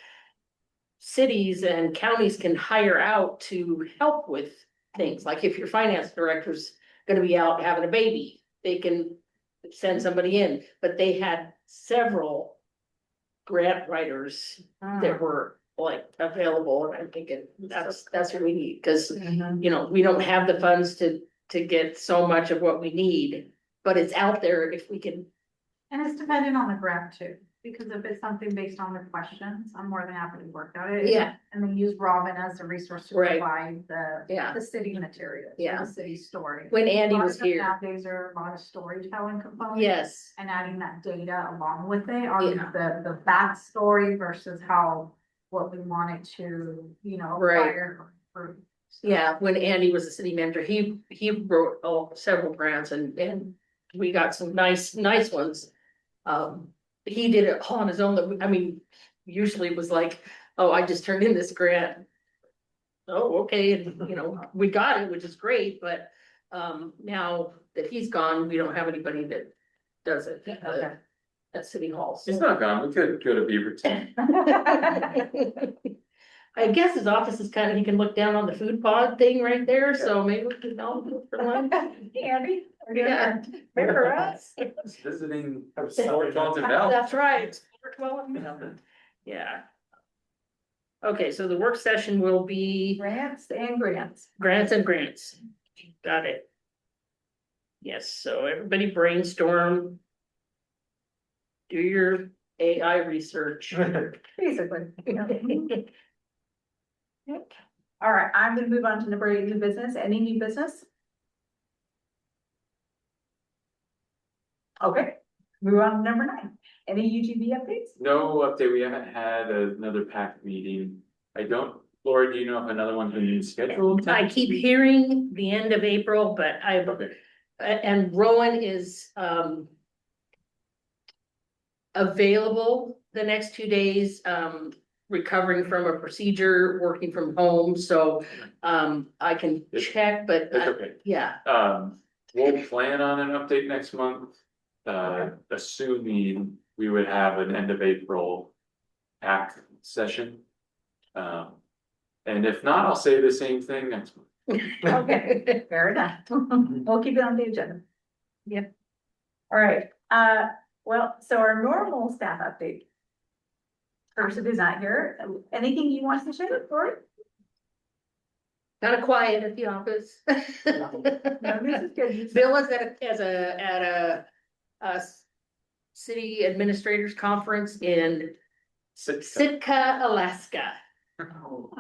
cities and counties can hire out to help with things. Like if your finance director's gonna be out having a baby, they can send somebody in, but they had several grant writers that were like available, and I'm thinking, that's what we need, cause Mhm. we don't have the funds to get so much of what we need, but it's out there if we can. And it's dependent on the grant too, because if it's something based on the questions, I'm more than happy to work on it. Yeah. And then use Robin as a resource to Right. provide Yeah. the city materials, Yeah. the city story. When Andy A lot was of them here, Nowadays are a lot of storytelling components. yes, And adding that data along with it on Yeah. the backstory versus what we wanted to, Right. acquire. or- yeah, when Andy was the city manager, he wrote several grants and we got some nice ones. He did it all on his own. I mean, usually it was like, oh, I just turned in this grant. Oh, okay, and we got it, which is great, but now that he's gone, we don't have anybody that does it Okay. at City Hall. so. He's not gone, we could go to Beaverton. I guess his office is kind of, he can look down on the food pod thing right there, so maybe we can all go for lunch. Andy, are you Yeah. remember us? It's visiting I'm sorry. Fort Dalton Valley. That's right. Yeah. Okay, so the work session will be Grants and grants. grants and grants. Got it. Yes, so everybody brainstorm. Do your AI research. Basically. Yep. All right, I'm gonna move on to number 8, new business. Any new business? Okay, move on to number 9. Any UGB updates? No update, we haven't had another PAC meeting. I don't, Laura, do you know if another one's been scheduled? I keep hearing the end of April, but Okay, and Rowan is, available the next 2 days, recovering from a procedure, working from home, so, I can check, but, that's okay. yeah. We'll plan on an update next month. Assuming we would have an end of April PAC session. And if not, I'll say the same thing next month. Okay, fair enough. We'll keep it on the agenda. Yep. All right, well, so our normal staff update. Person is not here. Anything you want to share, Lori? Kind of quiet at the office. No, this is good. Bill is at a city administrators conference in Sitka, Alaska.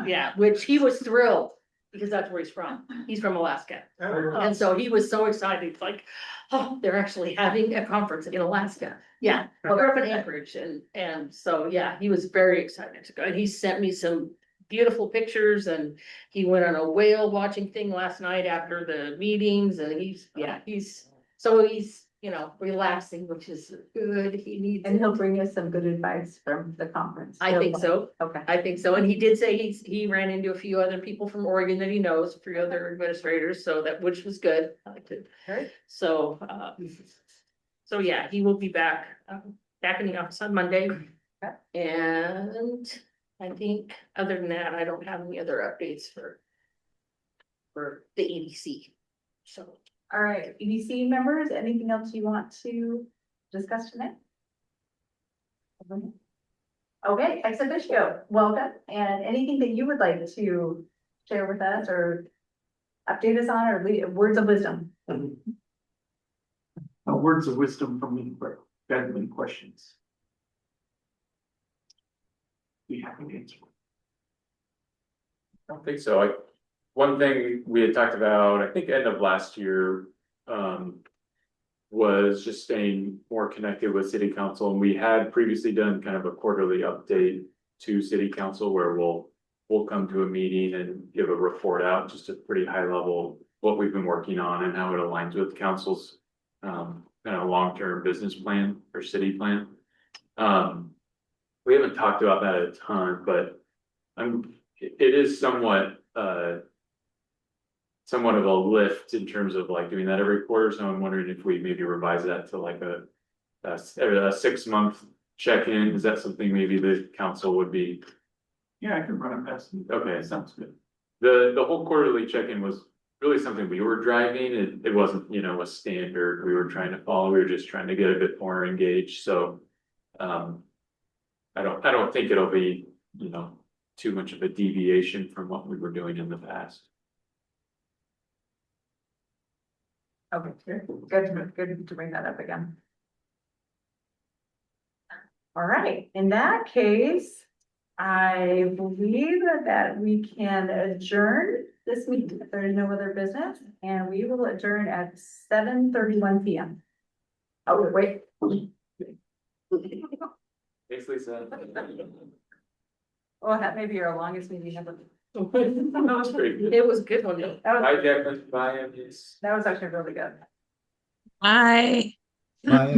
Yeah, which he was thrilled because that's where he's from. He's from Alaska. And so he was so excited, like, oh, they're actually having a conference in Alaska. Yeah, well, they're up in Anchorage and so, yeah, he was very excited to go. And he sent me some beautiful pictures and he went on a whale watching thing last night after the meetings and he's, you know, relaxing, which is good. He needs. And he'll bring us some good advice from the conference. I think so. Okay. I think so, and he did say he ran into a few other people from Oregon that he knows, 3 other administrators, so that, which was good. I liked it. Great. So, so yeah, he will be back in the office on Monday. Okay. And I think other than that, I don't have any other updates for the EDC, so. All right, EDC members, anything else you want to discuss tonight? Okay, ex officio, welcome, and anything that you would like to share with us or update us on, or words of wisdom? Words of wisdom from me, but got any questions? We have an answer. I don't think so. One thing we had talked about, I think end of last year, was just staying more connected with city council. And we had previously done kind of a quarterly update to city council where we'll come to a meeting and give a report out, just a pretty high level, what we've been working on and how it aligns with council's kind of long-term business plan or city plan. We haven't talked about that a ton, but it is somewhat of a lift in terms of like doing that every quarter, so I'm wondering if we maybe revise that to like a 6-month check-in. Is that something maybe the council would be? Yeah, I can run it past you. Okay, Sounds good. the whole quarterly check-in was really something we were driving. It wasn't, you know, a standard we were trying to follow. We were just trying to get a bit more engaged, so I don't think it'll be, you know, too much of a deviation from what we were doing in the past. Okay, good to bring that up again. All right, in that case, I believe that we can adjourn this meeting if there is no other business, and we will adjourn at 7:31 p.m. Oh, wait. Thanks, Lisa. Oh, that may be our longest meeting ever. That was pretty good. It was a good one, though. Bye, Declan. Bye, Ms. That was actually really good. Bye. Bye.